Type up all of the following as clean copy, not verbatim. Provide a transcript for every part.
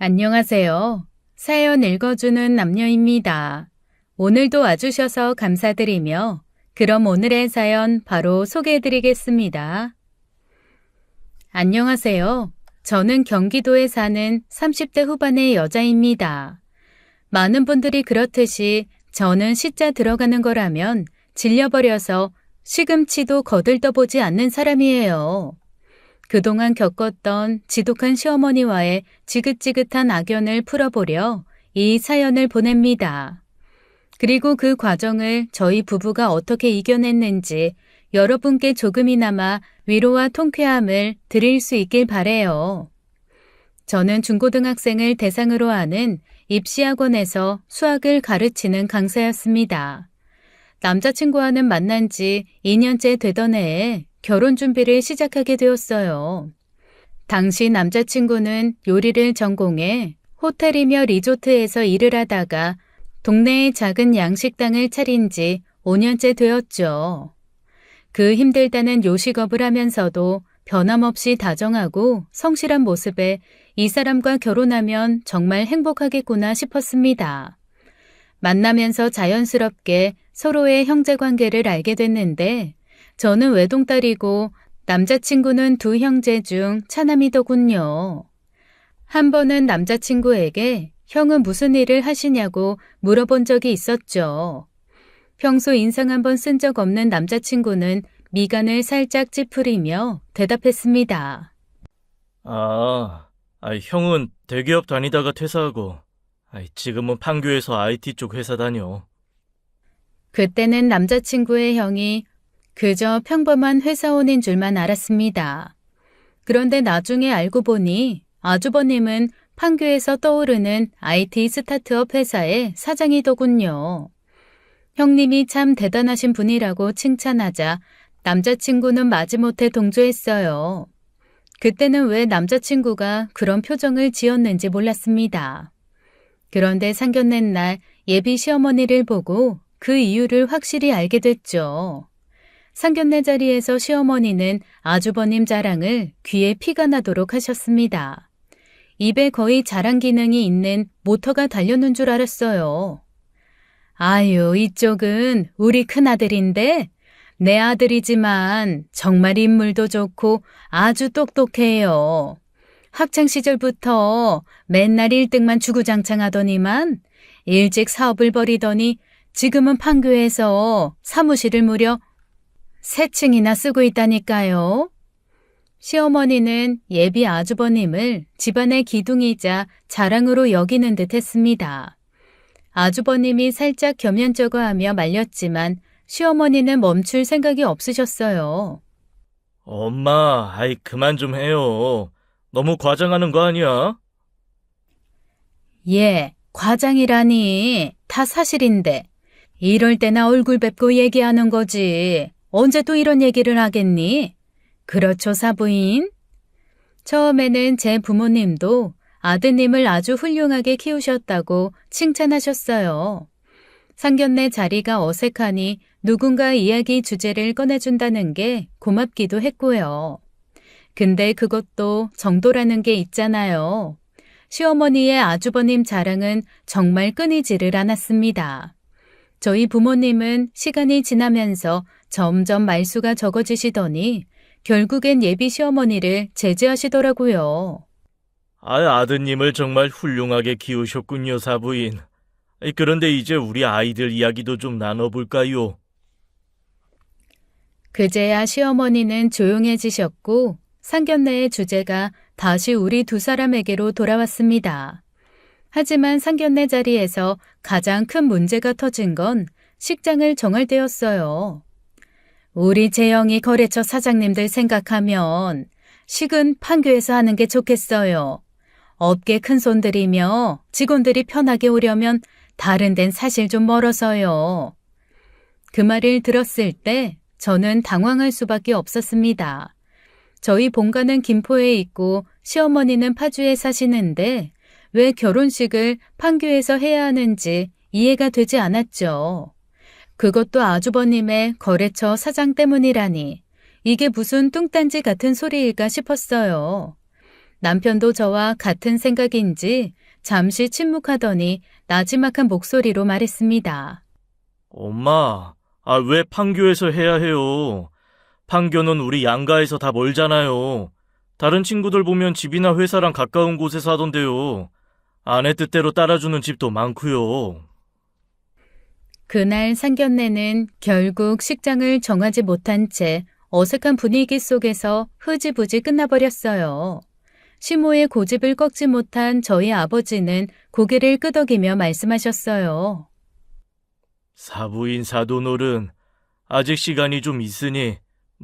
안녕하세요. 사연 읽어주는 남녀입니다. 오늘도 와주셔서 감사드리며 그럼 오늘의 사연 바로 소개해드리겠습니다. 안녕하세요. 저는 경기도에 사는 30대 후반의 여자입니다. 많은 분들이 그렇듯이 저는 시자 들어가는 거라면 질려버려서 시금치도 거들떠보지 않는 사람이에요. 그동안 겪었던 지독한 시어머니와의 지긋지긋한 악연을 풀어보려 이 사연을 보냅니다. 그리고 그 과정을 저희 부부가 어떻게 이겨냈는지 여러분께 조금이나마 위로와 통쾌함을 드릴 수 있길 바래요. 저는 중고등학생을 대상으로 하는 입시학원에서 수학을 가르치는 강사였습니다. 남자친구와는 만난 지 2년째 되던 해에 결혼 준비를 시작하게 되었어요. 당시 남자친구는 요리를 전공해 호텔이며 리조트에서 일을 하다가 동네의 작은 양식당을 차린 지 5년째 되었죠. 그 힘들다는 요식업을 하면서도 변함없이 다정하고 성실한 모습에 이 사람과 결혼하면 정말 행복하겠구나 싶었습니다. 만나면서 자연스럽게 서로의 형제관계를 알게 됐는데 저는 외동딸이고 남자친구는 두 형제 중 차남이더군요. 한 번은 남자친구에게 형은 무슨 일을 하시냐고 물어본 적이 있었죠. 평소 인상 한번 쓴 적 없는 남자친구는 미간을 살짝 찌푸리며 대답했습니다. 형은 대기업 다니다가 퇴사하고 지금은 판교에서 IT 쪽 회사 다녀. 그때는 남자친구의 형이 그저 평범한 회사원인 줄만 알았습니다. 그런데 나중에 알고 보니 아주버님은 판교에서 떠오르는 IT 스타트업 회사의 사장이더군요. 형님이 참 대단하신 분이라고 칭찬하자 남자친구는 마지못해 동조했어요. 그때는 왜 남자친구가 그런 표정을 지었는지 몰랐습니다. 그런데 상견례 날 예비 시어머니를 보고 그 이유를 확실히 알게 됐죠. 상견례 자리에서 시어머니는 아주버님 자랑을 귀에 피가 나도록 하셨습니다. 입에 거의 자랑 기능이 있는 모터가 달려는 줄 알았어요. 아유, 이쪽은 우리 큰아들인데 내 아들이지만 정말 인물도 좋고 아주 똑똑해요. 학창시절부터 맨날 1등만 주구장창하더니만 일찍 사업을 벌이더니 지금은 판교에서 사무실을 무려 3층이나 쓰고 있다니까요. 시어머니는 예비 아주버님을 집안의 기둥이자 자랑으로 여기는 듯 했습니다. 아주버님이 살짝 겸연쩍어하며 말렸지만 시어머니는 멈출 생각이 없으셨어요. 엄마, 그만 좀 해요. 너무 과장하는 거 아니야? 예, 과장이라니 다 사실인데 이럴 때나 얼굴 뵙고 얘기하는 거지. 언제 또 이런 얘기를 하겠니? 그렇죠, 사부인? 처음에는 제 부모님도 아드님을 아주 훌륭하게 키우셨다고 칭찬하셨어요. 상견례 자리가 어색하니 누군가 이야기 주제를 꺼내준다는 게 고맙기도 했고요. 근데 그것도 정도라는 게 있잖아요. 시어머니의 아주버님 자랑은 정말 끊이지를 않았습니다. 저희 부모님은 시간이 지나면서 점점 말수가 적어지시더니 결국엔 예비 시어머니를 제지하시더라고요. 아드님을 정말 훌륭하게 키우셨군요, 사부인. 그런데 이제 우리 아이들 이야기도 좀 나눠볼까요? 그제야 시어머니는 조용해지셨고 상견례의 주제가 다시 우리 두 사람에게로 돌아왔습니다. 하지만 상견례 자리에서 가장 큰 문제가 터진 건 식장을 정할 때였어요. 우리 재영이 거래처 사장님들 생각하면 식은 판교에서 하는 게 좋겠어요. 업계 큰손들이며 직원들이 편하게 오려면 다른 데는 사실 좀 멀어서요. 그 말을 들었을 때 저는 당황할 수밖에 없었습니다. 저희 본가는 김포에 있고 시어머니는 파주에 사시는데 왜 결혼식을 판교에서 해야 하는지 이해가 되지 않았죠. 그것도 아주버님의 거래처 사장 때문이라니 이게 무슨 뚱딴지 같은 소리일까 싶었어요. 남편도 저와 같은 생각인지 잠시 침묵하더니 나지막한 목소리로 말했습니다. 엄마, 왜 판교에서 해야 해요? 판교는 우리 양가에서 다 멀잖아요. 다른 친구들 보면 집이나 회사랑 가까운 곳에 사던데요. 아내 뜻대로 따라주는 집도 많고요. 그날 상견례는 결국 식장을 정하지 못한 채 어색한 분위기 속에서 흐지부지 끝나버렸어요. 시모의 고집을 꺾지 못한 저희 아버지는 고개를 끄덕이며 말씀하셨어요. 사부인 사돈어른, 아직 시간이 좀 있으니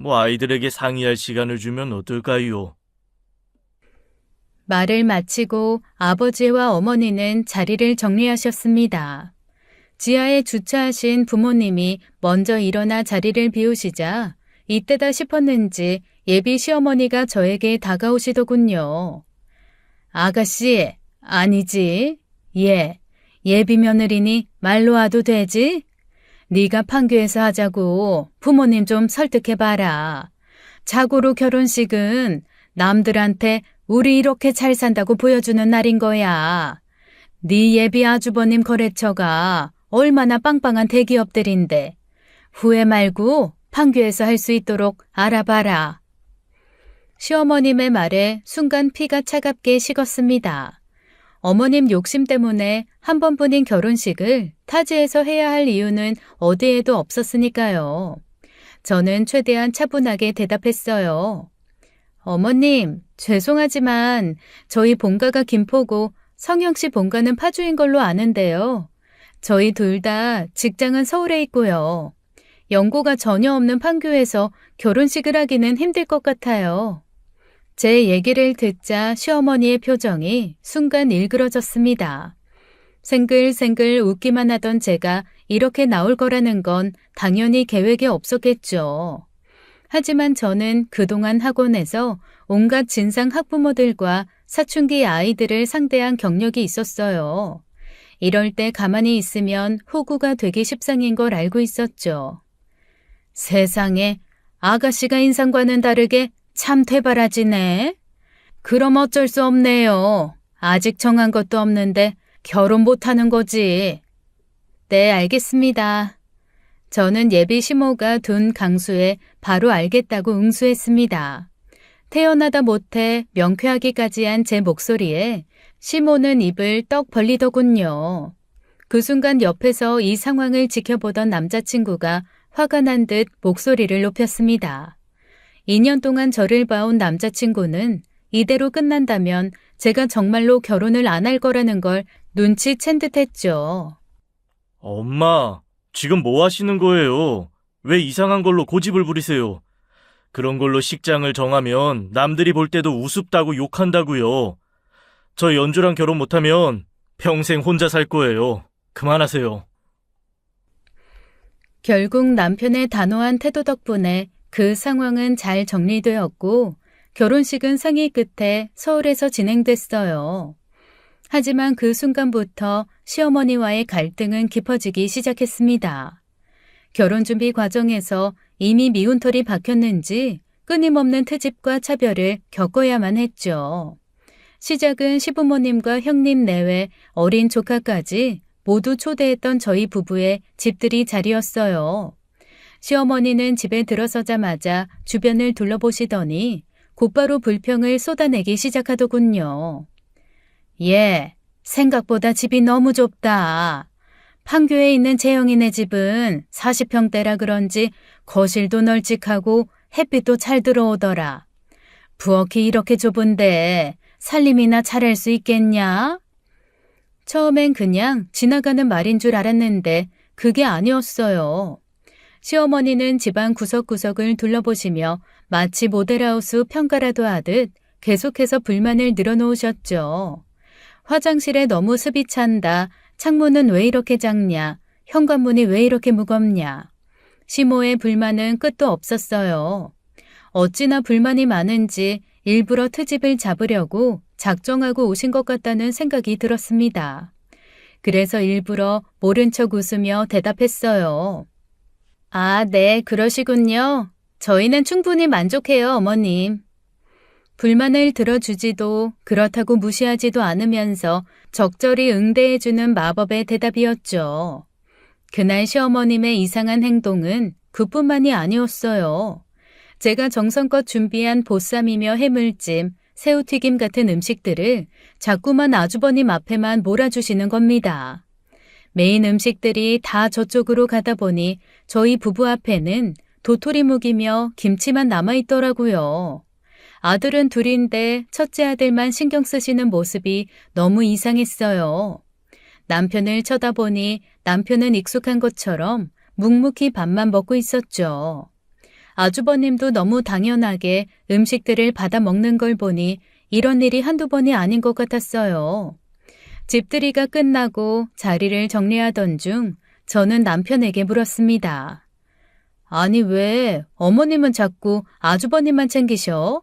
아이들에게 상의할 시간을 주면 어떨까요? 말을 마치고 아버지와 어머니는 자리를 정리하셨습니다. 지하에 주차하신 부모님이 먼저 일어나 자리를 비우시자 이때다 싶었는지 예비 시어머니가 저에게 다가오시더군요. 아가씨, 아니지. 예비 며느리니 말로 와도 되지? 네가 판교에서 하자고 부모님 좀 설득해봐라. 자고로 결혼식은 남들한테 우리 이렇게 잘 산다고 보여주는 날인 거야. 네 예비 아주버님 거래처가 얼마나 빵빵한 대기업들인데 후회 말고 판교에서 할 수 있도록 알아봐라. 시어머님의 말에 순간 피가 차갑게 식었습니다. 어머님 욕심 때문에 한 번뿐인 결혼식을 타지에서 해야 할 이유는 어디에도 없었으니까요. 저는 최대한 차분하게 대답했어요. 어머님, 죄송하지만 저희 본가가 김포고 성영 씨 본가는 파주인 걸로 아는데요. 저희 둘 다 직장은 서울에 있고요. 연고가 전혀 없는 판교에서 결혼식을 하기는 힘들 것 같아요. 제 얘기를 듣자 시어머니의 표정이 순간 일그러졌습니다. 생글생글 웃기만 하던 제가 이렇게 나올 거라는 건 당연히 계획에 없었겠죠. 하지만 저는 그동안 학원에서 온갖 진상 학부모들과 사춘기 아이들을 상대한 경력이 있었어요. 이럴 때 가만히 있으면 호구가 되기 십상인 걸 알고 있었죠. 세상에, 아가씨가 인상과는 다르게 참 되바라지네. 그럼 어쩔 수 없네요. 아직 정한 것도 없는데 결혼 못하는 거지. 네, 알겠습니다. 저는 예비 시모가 둔 강수에 바로 알겠다고 응수했습니다. 태어나다 못해 명쾌하기까지 한 제 목소리에 시모는 입을 떡 벌리더군요. 그 순간 옆에서 이 상황을 지켜보던 남자친구가 화가 난 듯 목소리를 높였습니다. 2년 동안 저를 봐온 남자친구는 이대로 끝난다면 제가 정말로 결혼을 안 할 거라는 걸 눈치챈 듯 했죠. 엄마, 지금 뭐 하시는 거예요? 왜 이상한 걸로 고집을 부리세요? 그런 걸로 식장을 정하면 남들이 볼 때도 우습다고 욕한다고요. 저 연주랑 결혼 못하면 평생 혼자 살 거예요. 그만하세요. 결국 남편의 단호한 태도 덕분에 그 상황은 잘 정리되었고 결혼식은 상의 끝에 서울에서 진행됐어요. 하지만 그 순간부터 시어머니와의 갈등은 깊어지기 시작했습니다. 결혼 준비 과정에서 이미 미운 털이 박혔는지 끊임없는 트집과 차별을 겪어야만 했죠. 시작은 시부모님과 형님 내외 어린 조카까지 모두 초대했던 저희 부부의 집들이 자리였어요. 시어머니는 집에 들어서자마자 주변을 둘러보시더니 곧바로 불평을 쏟아내기 시작하더군요. 생각보다 집이 너무 좁다. 판교에 있는 재영이네 집은 40평대라 그런지 거실도 널찍하고 햇빛도 잘 들어오더라. 부엌이 이렇게 좁은데 살림이나 잘할 수 있겠냐? 처음엔 그냥 지나가는 말인 줄 알았는데 그게 아니었어요. 시어머니는 집안 구석구석을 둘러보시며 마치 모델하우스 평가라도 하듯 계속해서 불만을 늘어놓으셨죠. 화장실에 너무 습이 찬다. 창문은 왜 이렇게 작냐. 현관문이 왜 이렇게 무겁냐. 시모의 불만은 끝도 없었어요. 어찌나 불만이 많은지 일부러 트집을 잡으려고 작정하고 오신 것 같다는 생각이 들었습니다. 그래서 일부러 모른 척 웃으며 대답했어요. 아, 네, 그러시군요. 저희는 충분히 만족해요, 어머님. 불만을 들어주지도 그렇다고 무시하지도 않으면서 적절히 응대해주는 마법의 대답이었죠. 그날 시어머님의 이상한 행동은 그뿐만이 아니었어요. 제가 정성껏 준비한 보쌈이며 해물찜, 새우튀김 같은 음식들을 자꾸만 아주버님 앞에만 몰아주시는 겁니다. 메인 음식들이 다 저쪽으로 가다 보니 저희 부부 앞에는 도토리묵이며 김치만 남아있더라고요. 아들은 둘인데 첫째 아들만 신경 쓰시는 모습이 너무 이상했어요. 남편을 쳐다보니 남편은 익숙한 것처럼 묵묵히 밥만 먹고 있었죠. 아주버님도 너무 당연하게 음식들을 받아 먹는 걸 보니 이런 일이 한두 번이 아닌 것 같았어요. 집들이가 끝나고 자리를 정리하던 중 저는 남편에게 물었습니다. 아니 왜 어머님은 자꾸 아주버님만 챙기셔?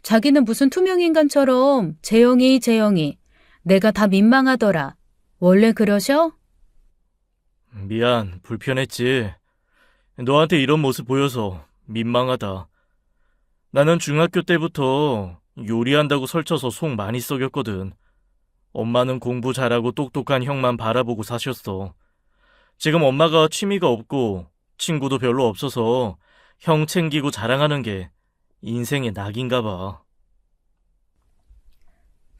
자기는 무슨 투명인간처럼 재영이 내가 다 민망하더라. 원래 그러셔? 미안, 불편했지. 너한테 이런 모습 보여서 민망하다. 나는 중학교 때부터 요리한다고 설쳐서 속 많이 썩였거든. 엄마는 공부 잘하고 똑똑한 형만 바라보고 사셨어. 지금 엄마가 취미가 없고 친구도 별로 없어서 형 챙기고 자랑하는 게 인생의 낙인가 봐.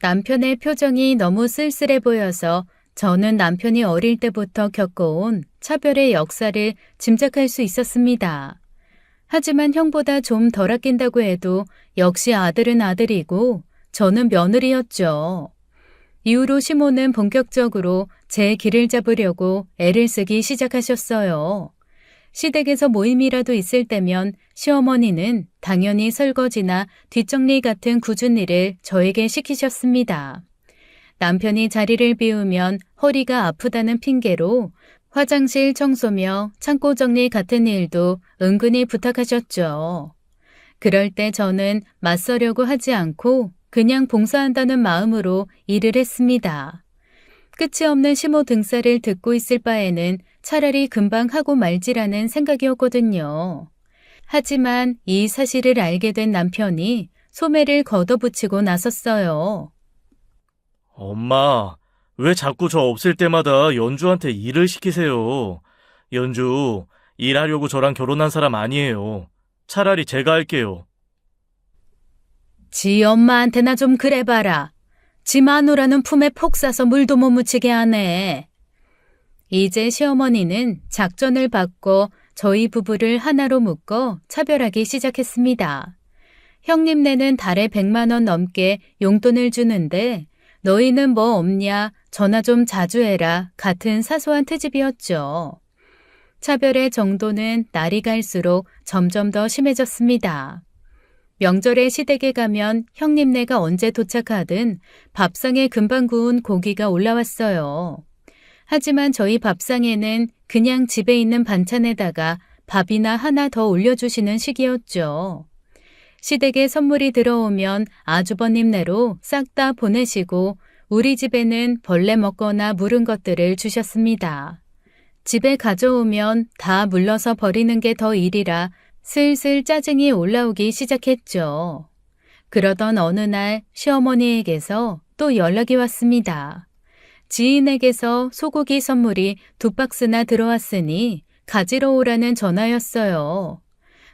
남편의 표정이 너무 쓸쓸해 보여서 저는 남편이 어릴 때부터 겪어온 차별의 역사를 짐작할 수 있었습니다. 하지만 형보다 좀 덜 아낀다고 해도 역시 아들은 아들이고 저는 며느리였죠. 이후로 시모는 본격적으로 제 길을 잡으려고 애를 쓰기 시작하셨어요. 시댁에서 모임이라도 있을 때면 시어머니는 당연히 설거지나 뒷정리 같은 굳은 일을 저에게 시키셨습니다. 남편이 자리를 비우면 허리가 아프다는 핑계로 화장실 청소며 창고 정리 같은 일도 은근히 부탁하셨죠. 그럴 때 저는 맞서려고 하지 않고 그냥 봉사한다는 마음으로 일을 했습니다. 끝이 없는 시모 등살을 듣고 있을 바에는 차라리 금방 하고 말지라는 생각이었거든요. 하지만 이 사실을 알게 된 남편이 소매를 걷어붙이고 나섰어요. 엄마, 왜 자꾸 저 없을 때마다 연주한테 일을 시키세요? 연주, 일하려고 저랑 결혼한 사람 아니에요. 차라리 제가 할게요. 지 엄마한테나 좀 그래봐라. 지 마누라는 품에 폭 싸서 물도 못 묻히게 하네. 이제 시어머니는 작전을 바꿔 저희 부부를 하나로 묶어 차별하기 시작했습니다. 형님네는 달에 100만 원 넘게 용돈을 주는데 너희는 뭐 없냐, 전화 좀 자주 해라 같은 사소한 트집이었죠. 차별의 정도는 날이 갈수록 점점 더 심해졌습니다. 명절에 시댁에 가면 형님네가 언제 도착하든 밥상에 금방 구운 고기가 올라왔어요. 하지만 저희 밥상에는 그냥 집에 있는 반찬에다가 밥이나 하나 더 올려주시는 식이었죠. 시댁에 선물이 들어오면 아주버님네로 싹 다 보내시고 우리 집에는 벌레 먹거나 물은 것들을 주셨습니다. 집에 가져오면 다 물러서 버리는 게 더 일이라 슬슬 짜증이 올라오기 시작했죠. 그러던 어느 날 시어머니에게서 또 연락이 왔습니다. 지인에게서 소고기 선물이 2박스나 들어왔으니 가지러 오라는 전화였어요.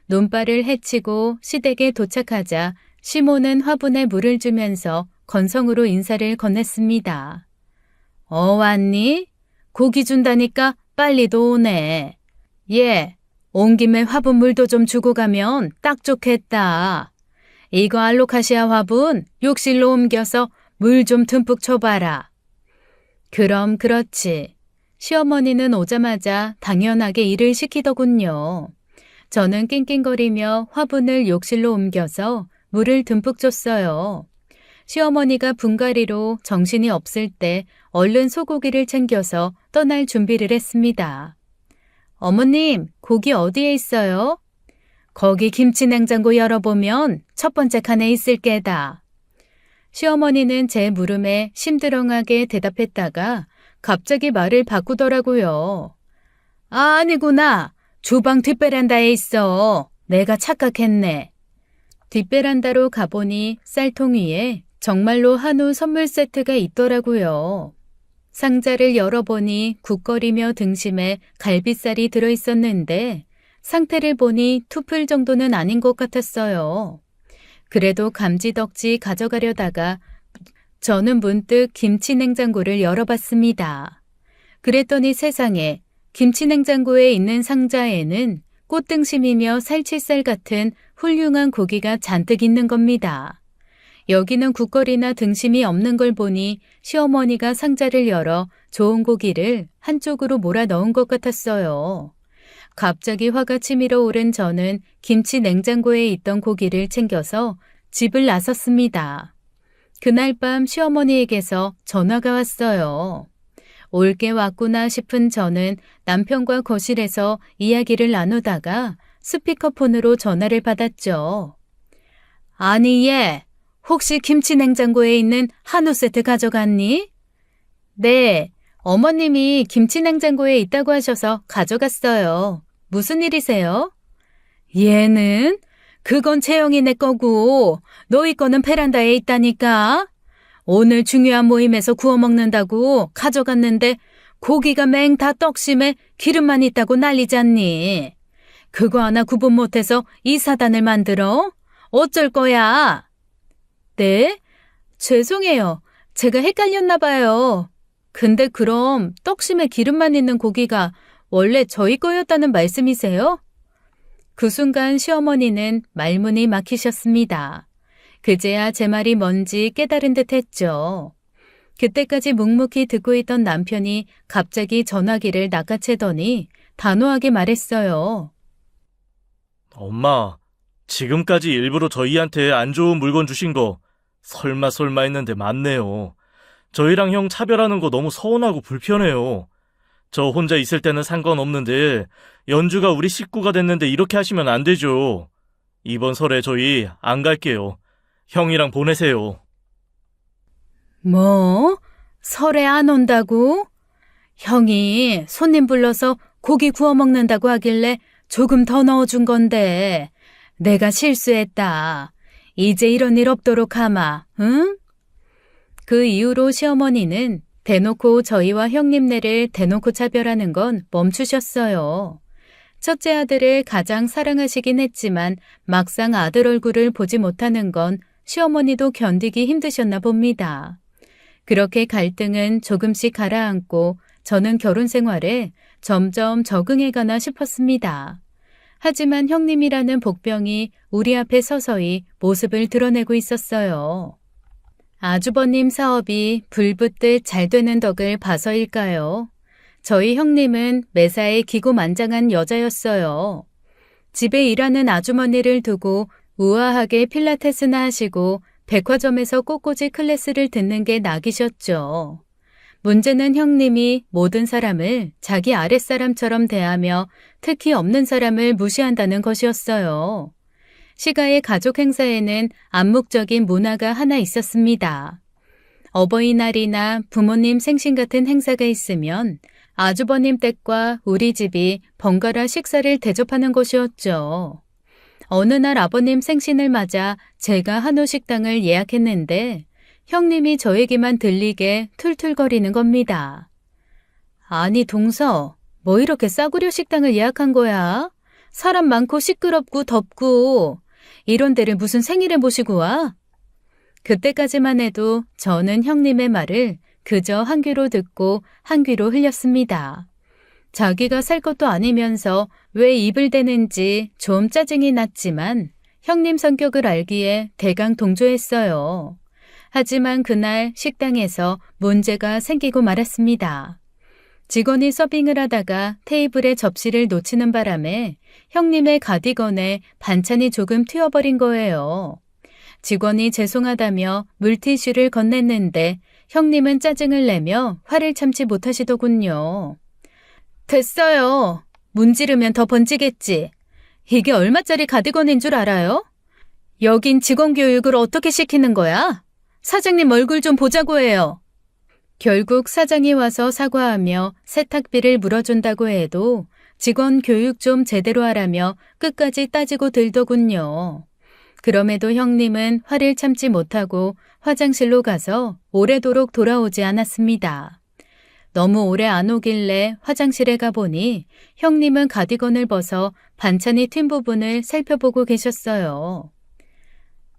눈발을 헤치고 시댁에 도착하자 시모는 화분에 물을 주면서 건성으로 인사를 건넸습니다. 왔니? 고기 준다니까 빨리도 오네. 예, 온 김에 화분물도 좀 주고 가면 딱 좋겠다. 이거 알로카시아 화분 욕실로 옮겨서 물 좀 듬뿍 줘봐라. 그럼 그렇지. 시어머니는 오자마자 당연하게 일을 시키더군요. 저는 낑낑거리며 화분을 욕실로 옮겨서 물을 듬뿍 줬어요. 시어머니가 분갈이로 정신이 없을 때 얼른 소고기를 챙겨서 떠날 준비를 했습니다. 어머님, 고기 어디에 있어요? 거기 김치 냉장고 열어보면 첫 번째 칸에 있을 게다. 시어머니는 제 물음에 심드렁하게 대답했다가 갑자기 말을 바꾸더라고요. 아니구나. 주방 뒷베란다에 있어. 내가 착각했네. 뒷베란다로 가보니 쌀통 위에 정말로 한우 선물 세트가 있더라고요. 상자를 열어보니 국거리며 등심에 갈비살이 들어있었는데 상태를 보니 투풀 정도는 아닌 것 같았어요. 그래도 감지덕지 가져가려다가 저는 문득 김치 냉장고를 열어봤습니다. 그랬더니 세상에 김치 냉장고에 있는 상자에는 꽃등심이며 살치살 같은 훌륭한 고기가 잔뜩 있는 겁니다. 여기는 국거리나 등심이 없는 걸 보니 시어머니가 상자를 열어 좋은 고기를 한쪽으로 몰아 넣은 것 같았어요. 갑자기 화가 치밀어 오른 저는 김치 냉장고에 있던 고기를 챙겨서 집을 나섰습니다. 그날 밤 시어머니에게서 전화가 왔어요. 올게 왔구나 싶은 저는 남편과 거실에서 이야기를 나누다가 스피커폰으로 전화를 받았죠. 아니 얘, 혹시 김치 냉장고에 있는 한우 세트 가져갔니? 네, 어머님이 김치 냉장고에 있다고 하셔서 가져갔어요. 무슨 일이세요? 얘는? 그건 채영이네 거고 너희 거는 베란다에 있다니까. 오늘 중요한 모임에서 구워 먹는다고 가져갔는데 고기가 맹다 떡심에 기름만 있다고 난리잖니. 그거 하나 구분 못해서 이 사단을 만들어? 어쩔 거야? 네? 죄송해요. 제가 헷갈렸나 봐요. 근데 그럼 떡심에 기름만 있는 고기가 원래 저희 거였다는 말씀이세요? 그 순간 시어머니는 말문이 막히셨습니다. 그제야 제 말이 뭔지 깨달은 듯 했죠. 그때까지 묵묵히 듣고 있던 남편이 갑자기 전화기를 낚아채더니 단호하게 말했어요. 엄마, 지금까지 일부러 저희한테 안 좋은 물건 주신 거 설마 했는데 맞네요. 저희랑 형 차별하는 거 너무 서운하고 불편해요. 저 혼자 있을 때는 상관없는데 연주가 우리 식구가 됐는데 이렇게 하시면 안 되죠. 이번 설에 저희 안 갈게요. 형이랑 보내세요. 뭐? 설에 안 온다고? 형이 손님 불러서 고기 구워 먹는다고 하길래 조금 더 넣어준 건데 내가 실수했다. 이제 이런 일 없도록 하마, 응? 그 이후로 시어머니는 대놓고 저희와 형님네를 대놓고 차별하는 건 멈추셨어요. 첫째 아들을 가장 사랑하시긴 했지만 막상 아들 얼굴을 보지 못하는 건 시어머니도 견디기 힘드셨나 봅니다. 그렇게 갈등은 조금씩 가라앉고 저는 결혼 생활에 점점 적응해가나 싶었습니다. 하지만 형님이라는 복병이 우리 앞에 서서히 모습을 드러내고 있었어요. 아주버님 사업이 불붙듯 잘 되는 덕을 봐서일까요? 저희 형님은 매사에 기고만장한 여자였어요. 집에 일하는 아주머니를 두고 우아하게 필라테스나 하시고 백화점에서 꽃꽂이 클래스를 듣는 게 낙이셨죠. 문제는 형님이 모든 사람을 자기 아랫사람처럼 대하며 특히 없는 사람을 무시한다는 것이었어요. 시가의 가족 행사에는 암묵적인 문화가 하나 있었습니다. 어버이날이나 부모님 생신 같은 행사가 있으면 아주버님 댁과 우리 집이 번갈아 식사를 대접하는 것이었죠. 어느 날 아버님 생신을 맞아 제가 한우 식당을 예약했는데 형님이 저에게만 들리게 툴툴거리는 겁니다. 아니 동서, 뭐 이렇게 싸구려 식당을 예약한 거야? 사람 많고 시끄럽고 덥고 이런 데를 무슨 생일에 모시고 와? 그때까지만 해도 저는 형님의 말을 그저 한 귀로 듣고 한 귀로 흘렸습니다. 자기가 살 것도 아니면서 왜 입을 대는지 좀 짜증이 났지만 형님 성격을 알기에 대강 동조했어요. 하지만 그날 식당에서 문제가 생기고 말았습니다. 직원이 서빙을 하다가 테이블에 접시를 놓치는 바람에 형님의 가디건에 반찬이 조금 튀어버린 거예요. 직원이 죄송하다며 물티슈를 건넸는데 형님은 짜증을 내며 화를 참지 못하시더군요. 됐어요. 문지르면 더 번지겠지. 이게 얼마짜리 가디건인 줄 알아요? 여긴 직원 교육을 어떻게 시키는 거야? 사장님 얼굴 좀 보자고 해요. 결국 사장이 와서 사과하며 세탁비를 물어준다고 해도 직원 교육 좀 제대로 하라며 끝까지 따지고 들더군요. 그럼에도 형님은 화를 참지 못하고 화장실로 가서 오래도록 돌아오지 않았습니다. 너무 오래 안 오길래 화장실에 가보니 형님은 가디건을 벗어 반찬이 튄 부분을 살펴보고 계셨어요.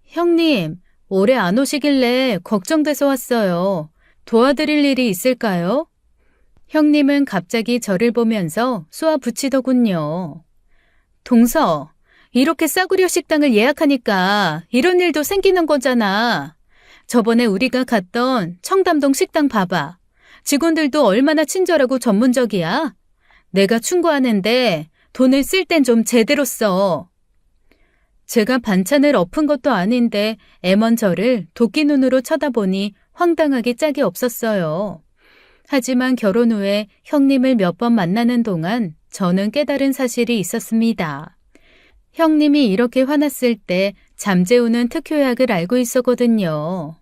형님, 오래 안 오시길래 걱정돼서 왔어요. 도와드릴 일이 있을까요? 형님은 갑자기 저를 보면서 쏘아 붙이더군요. 동서, 이렇게 싸구려 식당을 예약하니까 이런 일도 생기는 거잖아. 저번에 우리가 갔던 청담동 식당 봐봐. 직원들도 얼마나 친절하고 전문적이야. 내가 충고하는데 돈을 쓸 땐 좀 제대로 써. 제가 반찬을 엎은 것도 아닌데 애먼 저를 도끼 눈으로 쳐다보니 황당하기 짝이 없었어요. 하지만 결혼 후에 형님을 몇 번 만나는 동안 저는 깨달은 사실이 있었습니다. 형님이 이렇게 화났을 때 잠재우는 특효약을 알고 있었거든요.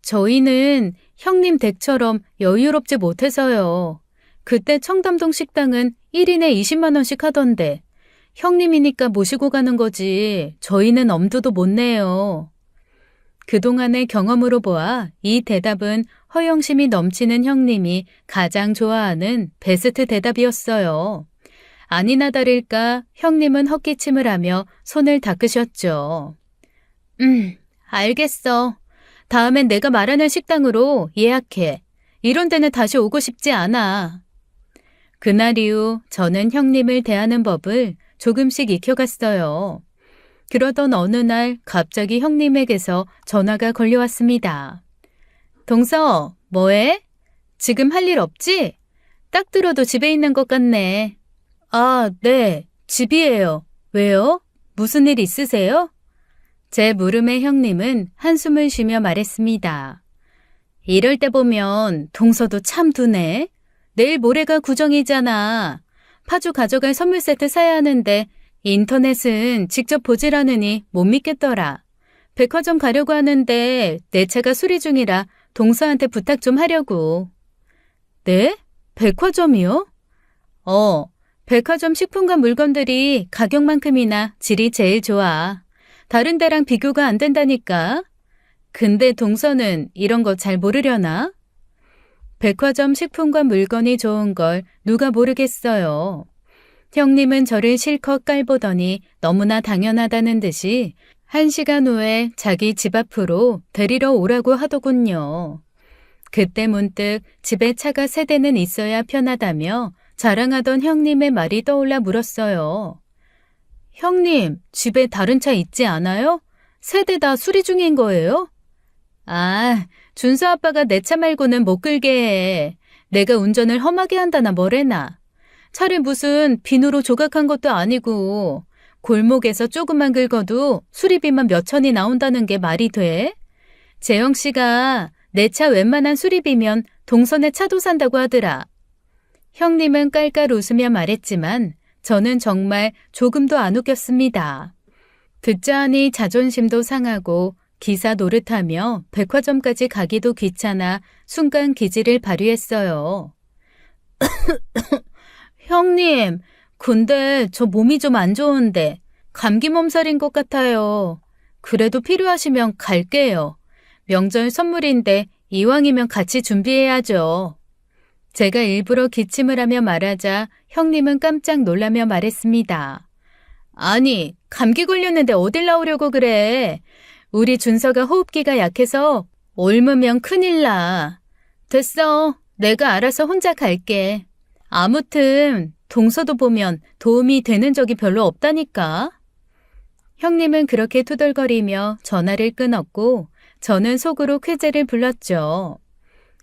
저희는 형님 댁처럼 여유롭지 못해서요. 그때 청담동 식당은 1인에 20만 원씩 하던데 형님이니까 모시고 가는 거지 저희는 엄두도 못 내요. 그동안의 경험으로 보아 이 대답은 허영심이 넘치는 형님이 가장 좋아하는 베스트 대답이었어요. 아니나 다를까 형님은 헛기침을 하며 손을 닦으셨죠. 알겠어. 다음엔 내가 말하는 식당으로 예약해. 이런 데는 다시 오고 싶지 않아. 그날 이후 저는 형님을 대하는 법을 조금씩 익혀갔어요. 그러던 어느 날 갑자기 형님에게서 전화가 걸려왔습니다. 동서, 뭐해? 지금 할 일 없지? 딱 들어도 집에 있는 것 같네. 아, 네, 집이에요. 왜요? 무슨 일 있으세요? 제 물음에 형님은 한숨을 쉬며 말했습니다. 이럴 때 보면 동서도 참 두네. 내일 모레가 구정이잖아. 파주 가져갈 선물 세트 사야 하는데 인터넷은 직접 보질 않으니 못 믿겠더라. 백화점 가려고 하는데 내 차가 수리 중이라 동서한테 부탁 좀 하려고. 네? 백화점이요? 백화점 식품과 물건들이 가격만큼이나 질이 제일 좋아. 다른 데랑 비교가 안 된다니까. 근데 동서는 이런 거 잘 모르려나? 백화점 식품과 물건이 좋은 걸 누가 모르겠어요. 형님은 저를 실컷 깔보더니 너무나 당연하다는 듯이 1시간 후에 자기 집 앞으로 데리러 오라고 하더군요. 그때 문득 집에 차가 3대는 있어야 편하다며 자랑하던 형님의 말이 떠올라 물었어요. 형님, 집에 다른 차 있지 않아요? 3대 다 수리 중인 거예요? 아, 준서 아빠가 내 차 말고는 못 끌게 해. 내가 운전을 험하게 한다나 뭐래나. 차를 무슨 비누로 조각한 것도 아니고 골목에서 조금만 긁어도 수리비만 몇 천이 나온다는 게 말이 돼? 재영 씨가 내 차 웬만한 수리비면 동선에 차도 산다고 하더라. 형님은 깔깔 웃으며 말했지만 저는 정말 조금도 안 웃겼습니다. 듣자 하니 자존심도 상하고 기사 노릇하며 백화점까지 가기도 귀찮아 순간 기지를 발휘했어요. 형님, 근데 저 몸이 좀 안 좋은데 감기 몸살인 것 같아요. 그래도 필요하시면 갈게요. 명절 선물인데 이왕이면 같이 준비해야죠. 제가 일부러 기침을 하며 말하자 형님은 깜짝 놀라며 말했습니다. 아니, 감기 걸렸는데 어딜 나오려고 그래. 우리 준서가 호흡기가 약해서 옮으면 큰일 나. 됐어. 내가 알아서 혼자 갈게. 아무튼 동서도 보면 도움이 되는 적이 별로 없다니까. 형님은 그렇게 투덜거리며 전화를 끊었고 저는 속으로 쾌재를 불렀죠.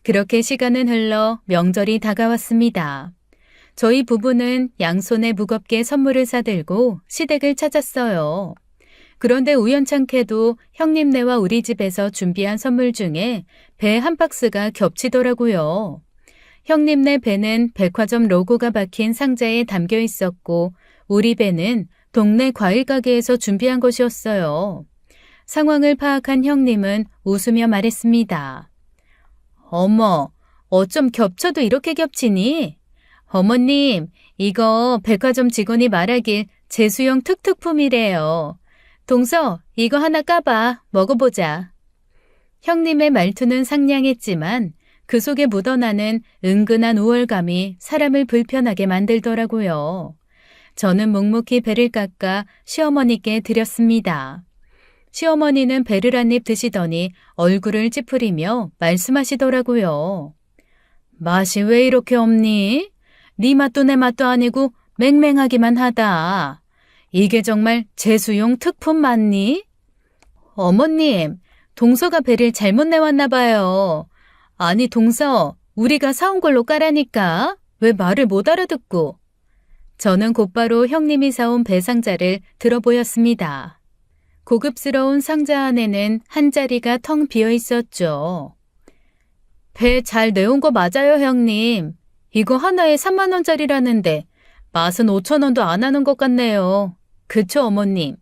그렇게 시간은 흘러 명절이 다가왔습니다. 저희 부부는 양손에 무겁게 선물을 사들고 시댁을 찾았어요. 그런데 우연찮게도 형님네와 우리 집에서 준비한 선물 중에 배 한 박스가 겹치더라고요. 형님네 배는 백화점 로고가 박힌 상자에 담겨 있었고 우리 배는 동네 과일 가게에서 준비한 것이었어요. 상황을 파악한 형님은 웃으며 말했습니다. 어머, 어쩜 겹쳐도 이렇게 겹치니? 어머님, 이거 백화점 직원이 말하길 제수용 특특품이래요. 동서, 이거 하나 까봐. 먹어보자. 형님의 말투는 상냥했지만 그 속에 묻어나는 은근한 우월감이 사람을 불편하게 만들더라고요. 저는 묵묵히 배를 깎아 시어머니께 드렸습니다. 시어머니는 배를 한 입 드시더니 얼굴을 찌푸리며 말씀하시더라고요. 맛이 왜 이렇게 없니? 네 맛도 내 맛도 아니고 맹맹하기만 하다. 이게 정말 제수용 특품 맞니? 어머님, 동서가 배를 잘못 내왔나 봐요. 아니 동서, 우리가 사온 걸로 까라니까 왜 말을 못 알아듣고. 저는 곧바로 형님이 사온 배 상자를 들어보였습니다. 고급스러운 상자 안에는 한 자리가 텅 비어 있었죠. 배 잘 내온 거 맞아요, 형님. 이거 하나에 3만 원짜리라는데 맛은 5천 원도 안 하는 것 같네요. 그쵸, 어머님?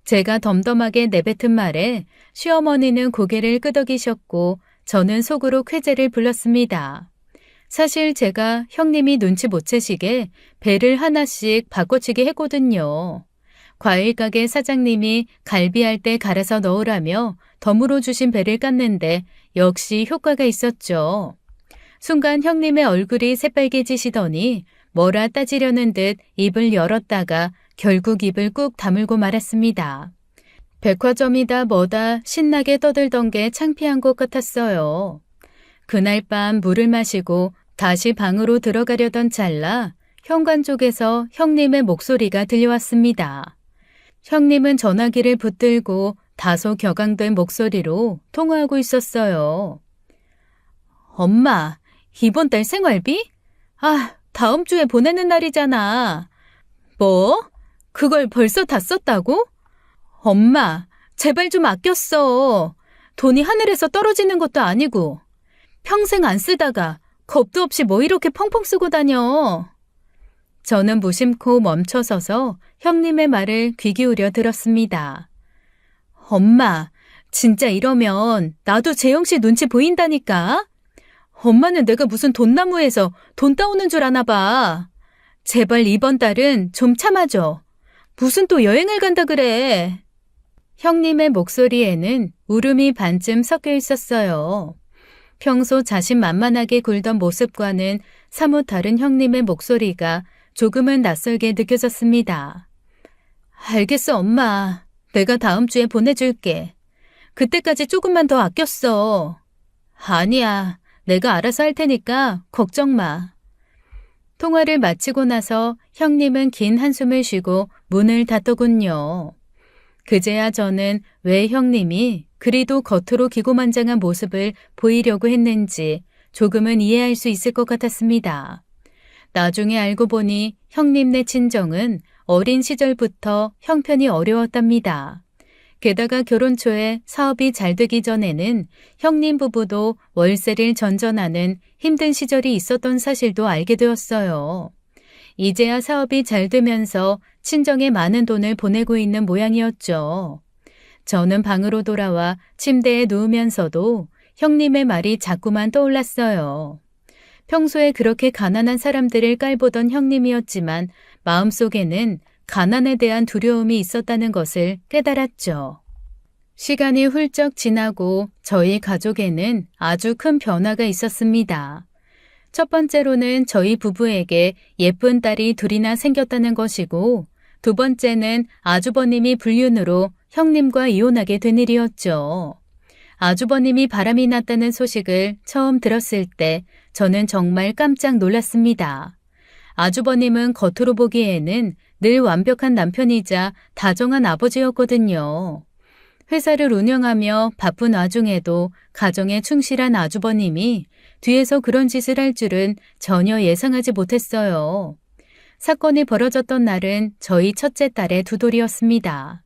제가 덤덤하게 내뱉은 말에 시어머니는 고개를 끄덕이셨고 저는 속으로 쾌재를 불렀습니다. 사실 제가 형님이 눈치 못 채시게 배를 하나씩 바꿔치기 했거든요. 과일 가게 사장님이 갈비할 때 갈아서 넣으라며 덤으로 주신 배를 깠는데 역시 효과가 있었죠. 순간 형님의 얼굴이 새빨개지시더니 뭐라 따지려는 듯 입을 열었다가 결국 입을 꾹 다물고 말았습니다. 백화점이다 뭐다 신나게 떠들던 게 창피한 것 같았어요. 그날 밤 물을 마시고 다시 방으로 들어가려던 찰나 현관 쪽에서 형님의 목소리가 들려왔습니다. 형님은 전화기를 붙들고 다소 격앙된 목소리로 통화하고 있었어요. 엄마, 이번 달 생활비? 다음 주에 보내는 날이잖아. 뭐? 그걸 벌써 다 썼다고? 엄마, 제발 좀 아껴 써. 돈이 하늘에서 떨어지는 것도 아니고. 평생 안 쓰다가 겁도 없이 뭐 이렇게 펑펑 쓰고 다녀. 저는 무심코 멈춰서서 형님의 말을 귀 기울여 들었습니다. 엄마, 진짜 이러면 나도 재영 씨 눈치 보인다니까? 엄마는 내가 무슨 돈나무에서 돈 따오는 줄 아나 봐. 제발 이번 달은 좀 참아줘. 무슨 또 여행을 간다 그래. 형님의 목소리에는 울음이 반쯤 섞여 있었어요. 평소 자신만만하게 굴던 모습과는 사뭇 다른 형님의 목소리가 조금은 낯설게 느껴졌습니다. 알겠어, 엄마. 내가 다음 주에 보내줄게. 그때까지 조금만 더 아껴 써. 아니야. 내가 알아서 할 테니까 걱정 마. 통화를 마치고 나서 형님은 긴 한숨을 쉬고 문을 닫더군요. 그제야 저는 왜 형님이 그리도 겉으로 기고만장한 모습을 보이려고 했는지 조금은 이해할 수 있을 것 같았습니다. 나중에 알고 보니 형님네 친정은 어린 시절부터 형편이 어려웠답니다. 게다가 결혼 초에 사업이 잘 되기 전에는 형님 부부도 월세를 전전하는 힘든 시절이 있었던 사실도 알게 되었어요. 이제야 사업이 잘 되면서 친정에 많은 돈을 보내고 있는 모양이었죠. 저는 방으로 돌아와 침대에 누우면서도 형님의 말이 자꾸만 떠올랐어요. 평소에 그렇게 가난한 사람들을 깔보던 형님이었지만 마음속에는 가난에 대한 두려움이 있었다는 것을 깨달았죠. 시간이 훌쩍 지나고 저희 가족에는 아주 큰 변화가 있었습니다. 첫 번째로는 저희 부부에게 예쁜 딸이 둘이나 생겼다는 것이고, 두 번째는 아주버님이 불륜으로 형님과 이혼하게 된 일이었죠. 아주버님이 바람이 났다는 소식을 처음 들었을 때 저는 정말 깜짝 놀랐습니다. 아주버님은 겉으로 보기에는 늘 완벽한 남편이자 다정한 아버지였거든요. 회사를 운영하며 바쁜 와중에도 가정에 충실한 아주버님이 뒤에서 그런 짓을 할 줄은 전혀 예상하지 못했어요. 사건이 벌어졌던 날은 저희 첫째 딸의 두돌이었습니다.